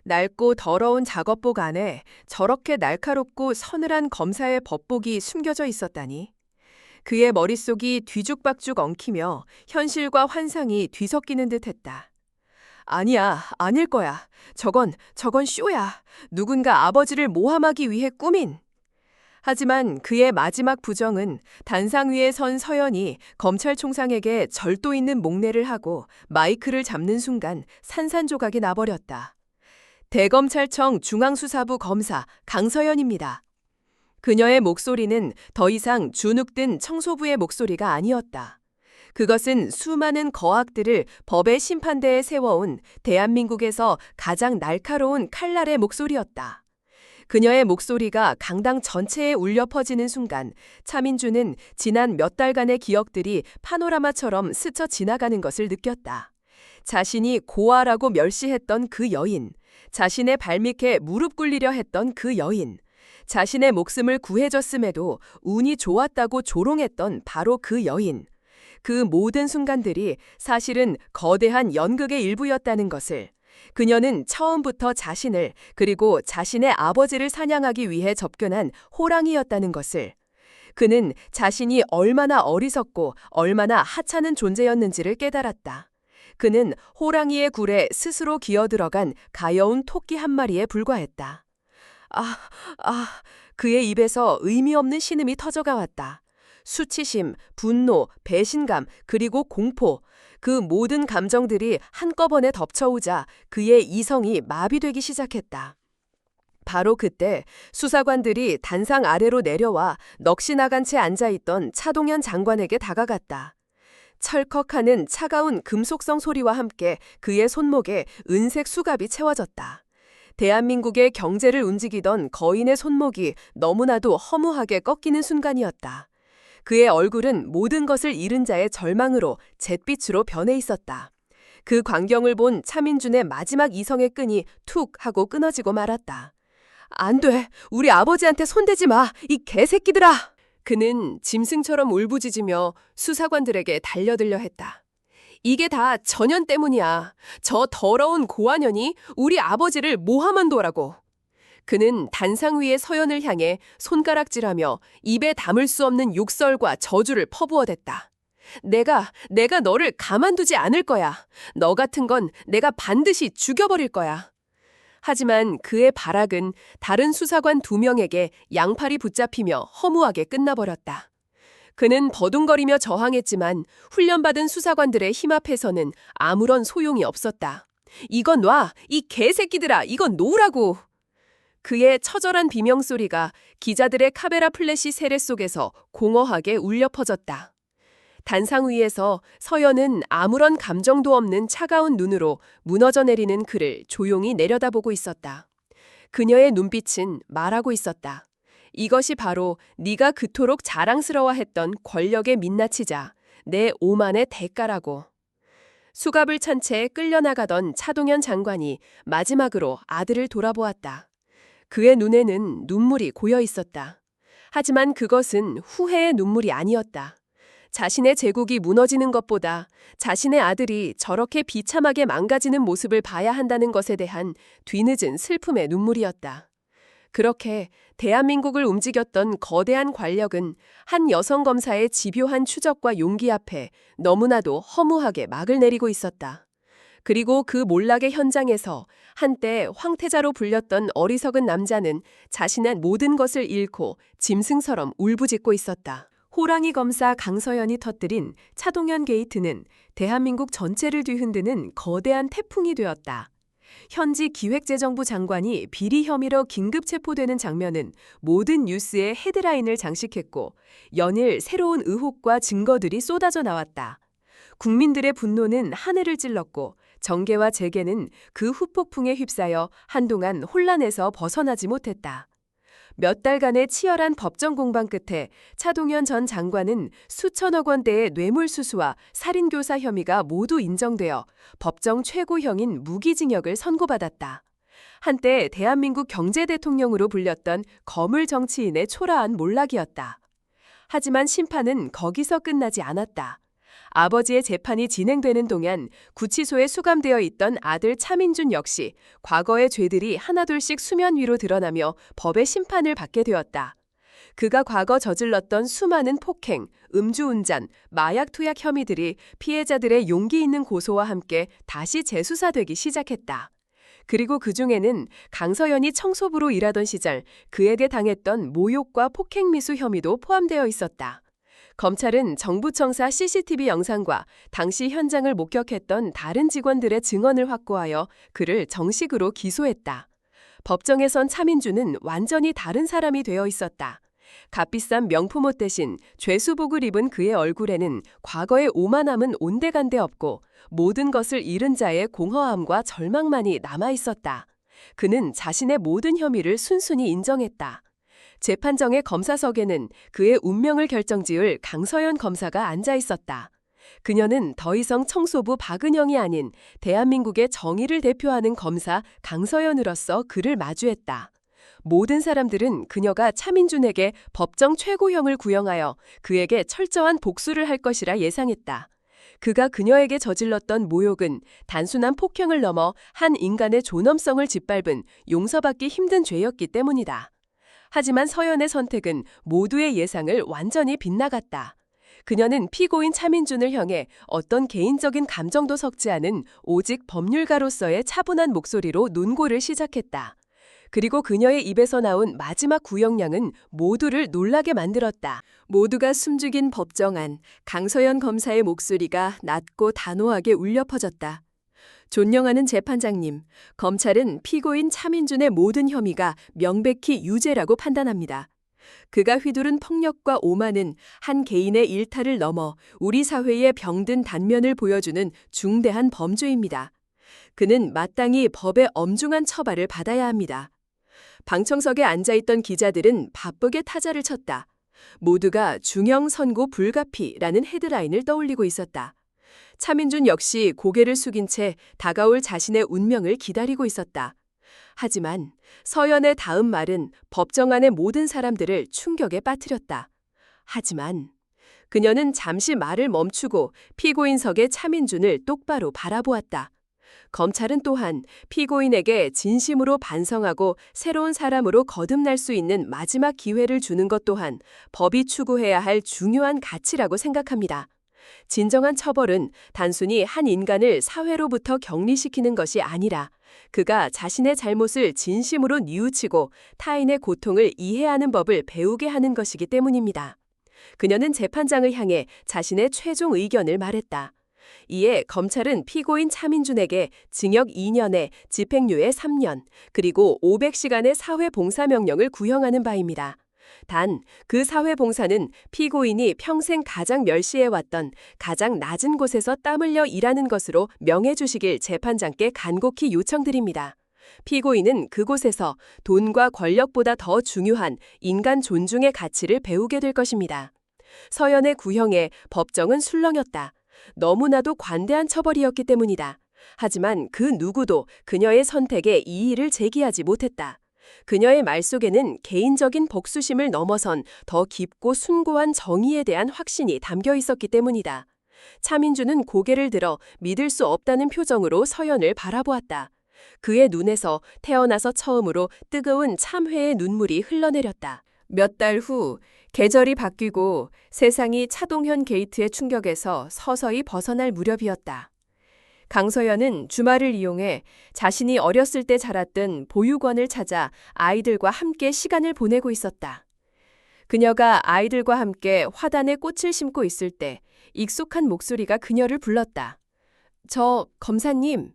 Speaker 1: 낡고 더러운 작업복 안에 저렇게 날카롭고 서늘한 검사의 법복이 숨겨져 있었다니. 그의 머릿속이 뒤죽박죽 엉키며 현실과 환상이 뒤섞이는 듯했다. 아니야, 아닐 거야. 저건 쇼야. 누군가 아버지를 모함하기 위해 꾸민. 하지만 그의 마지막 부정은 단상 위에 선 서연이 검찰총장에게 절도 있는 목례를 하고 마이크를 잡는 순간 산산조각이 나버렸다. 대검찰청 중앙수사부 검사 강서연입니다. 그녀의 목소리는 더 이상 주눅든 청소부의 목소리가 아니었다. 그것은 수많은 거악들을 법의 심판대에 세워온 대한민국에서 가장 날카로운 칼날의 목소리였다. 그녀의 목소리가 강당 전체에 울려 퍼지는 순간 차민주는 지난 몇 달간의 기억들이 파노라마처럼 스쳐 지나가는 것을 느꼈다. 자신이 고아라고 멸시했던 그 여인, 자신의 발밑에 무릎 꿇리려 했던 그 여인, 자신의 목숨을 구해줬음에도 운이 좋았다고 조롱했던 바로 그 여인, 그 모든 순간들이 사실은 거대한 연극의 일부였다는 것을, 그녀는 처음부터 자신을 그리고 자신의 아버지를 사냥하기 위해 접견한 호랑이였다는 것을, 그는 자신이 얼마나 어리석고 얼마나 하찮은 존재였는지를 깨달았다. 그는 호랑이의 굴에 스스로 기어들어간 가여운 토끼 한 마리에 불과했다. 그의 입에서 의미 없는 신음이 터져가 왔다. 수치심, 분노, 배신감, 그리고 공포, 그 모든 감정들이 한꺼번에 덮쳐오자 그의 이성이 마비되기 시작했다. 바로 그때 수사관들이 단상 아래로 내려와 넋이 나간 채 앉아있던 차동현 장관에게 다가갔다. 철컥하는 차가운 금속성 소리와 함께 그의 손목에 은색 수갑이 채워졌다. 대한민국의 경제를 움직이던 거인의 손목이 너무나도 허무하게 꺾이는 순간이었다. 그의 얼굴은 모든 것을 잃은 자의 절망으로 잿빛으로 변해 있었다. 그 광경을 본 차민준의 마지막 이성의 끈이 툭 하고 끊어지고 말았다. 안 돼! 우리 아버지한테 손대지 마! 이 개새끼들아! 그는 짐승처럼 울부짖으며 수사관들에게 달려들려 했다. 이게 다 전현 때문이야. 저 더러운 고아년이 우리 아버지를 모함한도라고. 그는 단상 위의 서연을 향해 손가락질하며 입에 담을 수 없는 욕설과 저주를 퍼부어댔다. 내가 너를 가만두지 않을 거야. 너 같은 건 내가 반드시 죽여버릴 거야. 하지만 그의 발악은 다른 수사관 2명에게 양팔이 붙잡히며 허무하게 끝나버렸다. 그는 버둥거리며 저항했지만 훈련받은 수사관들의 힘 앞에서는 아무런 소용이 없었다. 이건 놔! 이 개새끼들아! 이건 놓으라고! 그의 처절한 비명소리가 기자들의 카메라 플래시 세례 속에서 공허하게 울려 퍼졌다. 단상 위에서 서연은 아무런 감정도 없는 차가운 눈으로 무너져 내리는 그를 조용히 내려다보고 있었다. 그녀의 눈빛은 말하고 있었다. 이것이 바로 네가 그토록 자랑스러워했던 권력의 민낯이자 내 오만의 대가라고. 수갑을 찬 채 끌려나가던 차동현 장관이 마지막으로 아들을 돌아보았다. 그의 눈에는 눈물이 고여 있었다. 하지만 그것은 후회의 눈물이 아니었다. 자신의 제국이 무너지는 것보다 자신의 아들이 저렇게 비참하게 망가지는 모습을 봐야 한다는 것에 대한 뒤늦은 슬픔의 눈물이었다. 그렇게 대한민국을 움직였던 거대한 권력은 한 여성 검사의 집요한 추적과 용기 앞에 너무나도 허무하게 막을 내리고 있었다. 그리고 그 몰락의 현장에서 한때 황태자로 불렸던 어리석은 남자는 자신의 모든 것을 잃고 짐승처럼 울부짖고 있었다. 호랑이 검사 강서연이 터뜨린 차동현 게이트는 대한민국 전체를 뒤흔드는 거대한 태풍이 되었다. 현지 기획재정부 장관이 비리 혐의로 긴급 체포되는 장면은 모든 뉴스의 헤드라인을 장식했고 연일 새로운 의혹과 증거들이 쏟아져 나왔다. 국민들의 분노는 하늘을 찔렀고 정계와 재계는 그 후폭풍에 휩싸여 한동안 혼란에서 벗어나지 못했다. 몇 달간의 치열한 법정 공방 끝에 차동현 전 장관은 수천억 원대의 뇌물수수와 살인교사 혐의가 모두 인정되어 법정 최고형인 무기징역을 선고받았다. 한때 대한민국 경제대통령으로 불렸던 거물 정치인의 초라한 몰락이었다. 하지만 심판은 거기서 끝나지 않았다. 아버지의 재판이 진행되는 동안 구치소에 수감되어 있던 아들 차민준 역시 과거의 죄들이 하나둘씩 수면 위로 드러나며 법의 심판을 받게 되었다. 그가 과거 저질렀던 수많은 폭행, 음주운전, 마약 투약 혐의들이 피해자들의 용기 있는 고소와 함께 다시 재수사되기 시작했다. 그리고 그중에는 강서연이 청소부로 일하던 시절 그에게 당했던 모욕과 폭행 미수 혐의도 포함되어 있었다. 검찰은 정부청사 CCTV 영상과 당시 현장을 목격했던 다른 직원들의 증언을 확보하여 그를 정식으로 기소했다. 법정에 선 차민준은 완전히 다른 사람이 되어 있었다. 값비싼 명품옷 대신 죄수복을 입은 그의 얼굴에는 과거의 오만함은 온데간데 없고 모든 것을 잃은 자의 공허함과 절망만이 남아있었다. 그는 자신의 모든 혐의를 순순히 인정했다. 재판정의 검사석에는 그의 운명을 결정지을 강서연 검사가 앉아 있었다. 그녀는 더 이상 청소부 박은영이 아닌 대한민국의 정의를 대표하는 검사 강서연으로서 그를 마주했다. 모든 사람들은 그녀가 차민준에게 법정 최고형을 구형하여 그에게 철저한 복수를 할 것이라 예상했다. 그가 그녀에게 저질렀던 모욕은 단순한 폭행을 넘어 한 인간의 존엄성을 짓밟은 용서받기 힘든 죄였기 때문이다. 하지만 서연의 선택은 모두의 예상을 완전히 빗나갔다. 그녀는 피고인 차민준을 향해 어떤 개인적인 감정도 섞지 않은 오직 법률가로서의 차분한 목소리로 논고를 시작했다. 그리고 그녀의 입에서 나온 마지막 구형량은 모두를 놀라게 만들었다. 모두가 숨죽인 법정안, 강서연 검사의 목소리가 낮고 단호하게 울려 퍼졌다. 존경하는 재판장님, 검찰은 피고인 차민준의 모든 혐의가 명백히 유죄라고 판단합니다. 그가 휘두른 폭력과 오만은 한 개인의 일탈을 넘어 우리 사회의 병든 단면을 보여주는 중대한 범죄입니다. 그는 마땅히 법의 엄중한 처벌을 받아야 합니다. 방청석에 앉아있던 기자들은 바쁘게 타자를 쳤다. 모두가 중형 선고 불가피라는 헤드라인을 떠올리고 있었다. 차민준 역시 고개를 숙인 채 다가올 자신의 운명을 기다리고 있었다. 하지만 서연의 다음 말은 법정 안의 모든 사람들을 충격에 빠뜨렸다. 하지만 그녀는 잠시 말을 멈추고 피고인석의 차민준을 똑바로 바라보았다. 검찰은 또한 피고인에게 진심으로 반성하고 새로운 사람으로 거듭날 수 있는 마지막 기회를 주는 것 또한 법이 추구해야 할 중요한 가치라고 생각합니다. 진정한 처벌은 단순히 한 인간을 사회로부터 격리시키는 것이 아니라 그가 자신의 잘못을 진심으로 뉘우치고 타인의 고통을 이해하는 법을 배우게 하는 것이기 때문입니다. 그녀는 재판장을 향해 자신의 최종 의견을 말했다. 이에 검찰은 피고인 차민준에게 징역 2년에 집행유예 3년, 그리고 500시간의 사회봉사명령을 구형하는 바입니다. 단, 그 사회봉사는 피고인이 평생 가장 멸시해왔던 가장 낮은 곳에서 땀 흘려 일하는 것으로 명해 주시길 재판장께 간곡히 요청드립니다. 피고인은 그곳에서 돈과 권력보다 더 중요한 인간 존중의 가치를 배우게 될 것입니다. 서연의 구형에 법정은 술렁였다. 너무나도 관대한 처벌이었기 때문이다. 하지만 그 누구도 그녀의 선택에 이의를 제기하지 못했다. 그녀의 말 속에는 개인적인 복수심을 넘어선 더 깊고 숭고한 정의에 대한 확신이 담겨 있었기 때문이다. 차민준은 고개를 들어 믿을 수 없다는 표정으로 서연을 바라보았다. 그의 눈에서 태어나서 처음으로 뜨거운 참회의 눈물이 흘러내렸다. 몇 달 후 계절이 바뀌고 세상이 차동현 게이트의 충격에서 서서히 벗어날 무렵이었다. 강서연은 주말을 이용해 자신이 어렸을 때 자랐던 보육원을 찾아 아이들과 함께 시간을 보내고 있었다. 그녀가 아이들과 함께 화단에 꽃을 심고 있을 때 익숙한 목소리가 그녀를 불렀다. 저 검사님.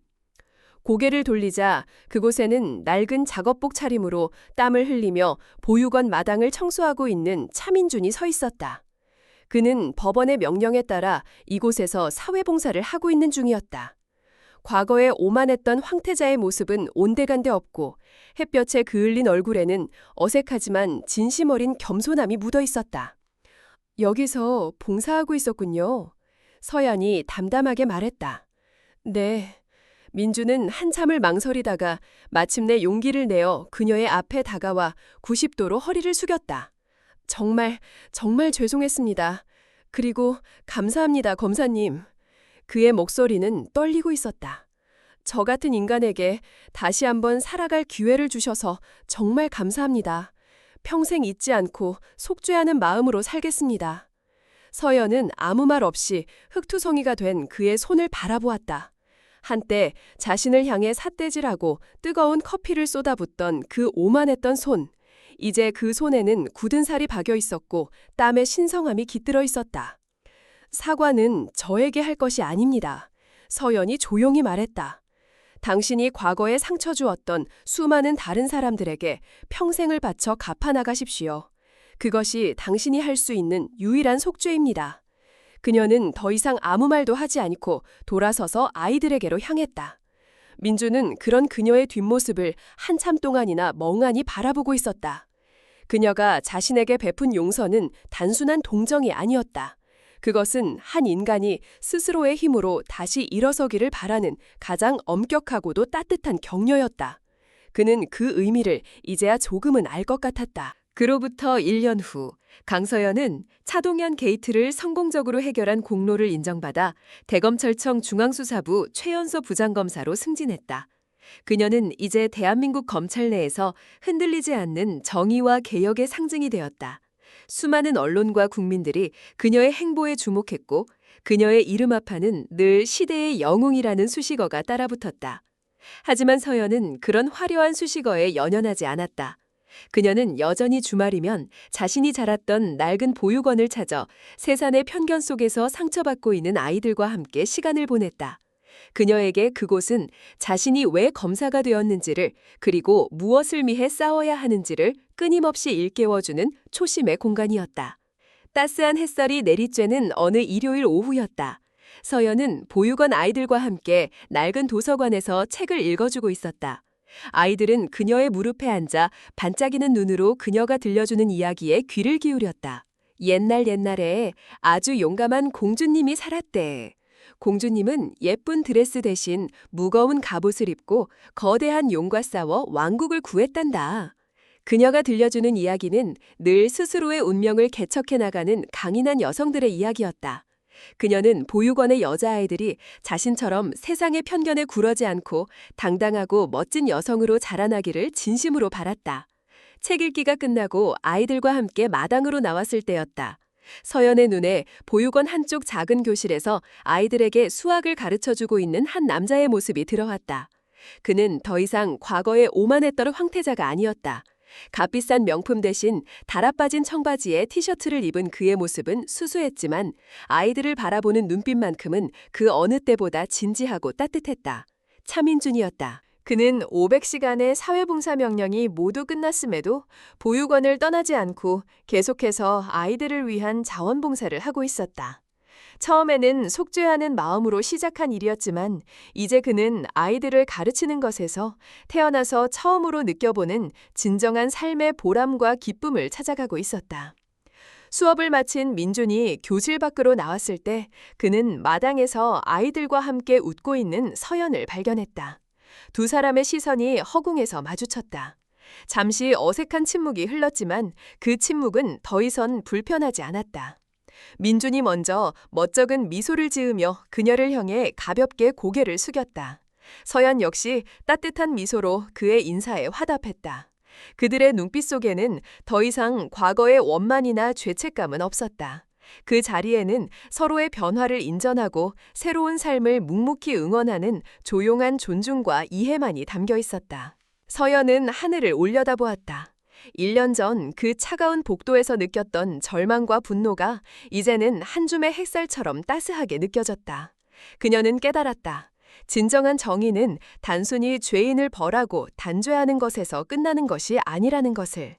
Speaker 1: 고개를 돌리자 그곳에는 낡은 작업복 차림으로 땀을 흘리며 보육원 마당을 청소하고 있는 차민준이 서 있었다. 그는 법원의 명령에 따라 이곳에서 사회봉사를 하고 있는 중이었다. 과거에 오만했던 황태자의 모습은 온데간데 없고 햇볕에 그을린 얼굴에는 어색하지만 진심 어린 겸손함이 묻어 있었다. 여기서 봉사하고 있었군요. 서연이 담담하게 말했다. 네. 민주는 한참을 망설이다가 마침내 용기를 내어 그녀의 앞에 다가와 90도로 허리를 숙였다. 정말 죄송했습니다. 그리고 감사합니다, 검사님. 그의 목소리는 떨리고 있었다. 저 같은 인간에게 다시 한번 살아갈 기회를 주셔서 정말 감사합니다. 평생 잊지 않고 속죄하는 마음으로 살겠습니다. 서연은 아무 말 없이 흙투성이가 된 그의 손을 바라보았다. 한때 자신을 향해 삿대질하고 뜨거운 커피를 쏟아붓던 그 오만했던 손. 이제 그 손에는 굳은 살이 박여 있었고 땀에 신성함이 깃들어 있었다. 사과는 저에게 할 것이 아닙니다. 서연이 조용히 말했다. 당신이 과거에 상처 주었던 수많은 다른 사람들에게 평생을 바쳐 갚아나가십시오. 그것이 당신이 할 수 있는 유일한 속죄입니다. 그녀는 더 이상 아무 말도 하지 않고 돌아서서 아이들에게로 향했다. 민주는 그런 그녀의 뒷모습을 한참 동안이나 멍하니 바라보고 있었다. 그녀가 자신에게 베푼 용서는 단순한 동정이 아니었다. 그것은 한 인간이 스스로의 힘으로 다시 일어서기를 바라는 가장 엄격하고도 따뜻한 격려였다. 그는 그 의미를 이제야 조금은 알 것 같았다. 그로부터 1년 후 강서연은 차동현 게이트를 성공적으로 해결한 공로를 인정받아 대검찰청 중앙수사부 최연소 부장검사로 승진했다. 그녀는 이제 대한민국 검찰 내에서 흔들리지 않는 정의와 개혁의 상징이 되었다. 수많은 언론과 국민들이 그녀의 행보에 주목했고 그녀의 이름 앞에는 늘 시대의 영웅이라는 수식어가 따라붙었다. 하지만 서연은 그런 화려한 수식어에 연연하지 않았다. 그녀는 여전히 주말이면 자신이 자랐던 낡은 보육원을 찾아 세상의 편견 속에서 상처받고 있는 아이들과 함께 시간을 보냈다. 그녀에게 그곳은 자신이 왜 검사가 되었는지를 그리고 무엇을 위해 싸워야 하는지를 끊임없이 일깨워주는 초심의 공간이었다. 따스한 햇살이 내리쬐는 어느 일요일 오후였다. 서연은 보육원 아이들과 함께 낡은 도서관에서 책을 읽어주고 있었다. 아이들은 그녀의 무릎에 앉아 반짝이는 눈으로 그녀가 들려주는 이야기에 귀를 기울였다. 옛날에 아주 용감한 공주님이 살았대. 공주님은 예쁜 드레스 대신 무거운 갑옷을 입고 거대한 용과 싸워 왕국을 구했단다. 그녀가 들려주는 이야기는 늘 스스로의 운명을 개척해 나가는 강인한 여성들의 이야기였다. 그녀는 보육원의 여자아이들이 자신처럼 세상의 편견에 굴하지 않고 당당하고 멋진 여성으로 자라나기를 진심으로 바랐다. 책 읽기가 끝나고 아이들과 함께 마당으로 나왔을 때였다. 서연의 눈에 보육원 한쪽 작은 교실에서 아이들에게 수학을 가르쳐주고 있는 한 남자의 모습이 들어왔다. 그는 더 이상 과거의 오만했던 황태자가 아니었다. 값비싼 명품 대신 달아빠진 청바지에 티셔츠를 입은 그의 모습은 수수했지만 아이들을 바라보는 눈빛만큼은 그 어느 때보다 진지하고 따뜻했다. 차민준이었다. 그는 500시간의 사회봉사 명령이 모두 끝났음에도 보육원을 떠나지 않고 계속해서 아이들을 위한 자원봉사를 하고 있었다. 처음에는 속죄하는 마음으로 시작한 일이었지만 이제 그는 아이들을 가르치는 것에서 태어나서 처음으로 느껴보는 진정한 삶의 보람과 기쁨을 찾아가고 있었다. 수업을 마친 민준이 교실 밖으로 나왔을 때 그는 마당에서 아이들과 함께 웃고 있는 서연을 발견했다. 두 사람의 시선이 허공에서 마주쳤다. 잠시 어색한 침묵이 흘렀지만 그 침묵은 더 이상 불편하지 않았다. 민준이 먼저 멋쩍은 미소를 지으며 그녀를 향해 가볍게 고개를 숙였다. 서연 역시 따뜻한 미소로 그의 인사에 화답했다. 그들의 눈빛 속에는 더 이상 과거의 원만이나 죄책감은 없었다. 그 자리에는 서로의 변화를 인정하고 새로운 삶을 묵묵히 응원하는 조용한 존중과 이해만이 담겨 있었다. 서연은 하늘을 올려다보았다. 1년 전 그 차가운 복도에서 느꼈던 절망과 분노가 이제는 한 줌의 햇살처럼 따스하게 느껴졌다. 그녀는 깨달았다. 진정한 정의는 단순히 죄인을 벌하고 단죄하는 것에서 끝나는 것이 아니라는 것을.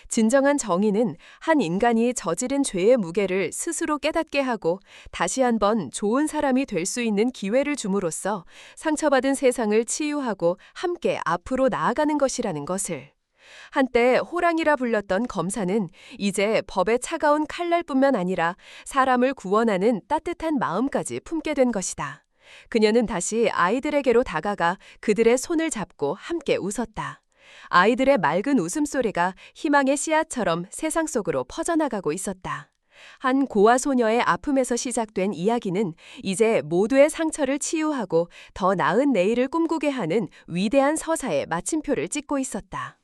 Speaker 1: 진정한 정의는 한 인간이 저지른 죄의 무게를 스스로 깨닫게 하고 다시 한번 좋은 사람이 될 수 있는 기회를 줌으로써 상처받은 세상을 치유하고 함께 앞으로 나아가는 것이라는 것을. 한때 호랑이라 불렸던 검사는 이제 법의 차가운 칼날뿐만 아니라 사람을 구원하는 따뜻한 마음까지 품게 된 것이다. 그녀는 다시 아이들에게로 다가가 그들의 손을 잡고 함께 웃었다. 아이들의 맑은 웃음소리가 희망의 씨앗처럼 세상 속으로 퍼져나가고 있었다. 한 고아 소녀의 아픔에서 시작된 이야기는 이제 모두의 상처를 치유하고 더 나은 내일을 꿈꾸게 하는 위대한 서사의 마침표를 찍고 있었다.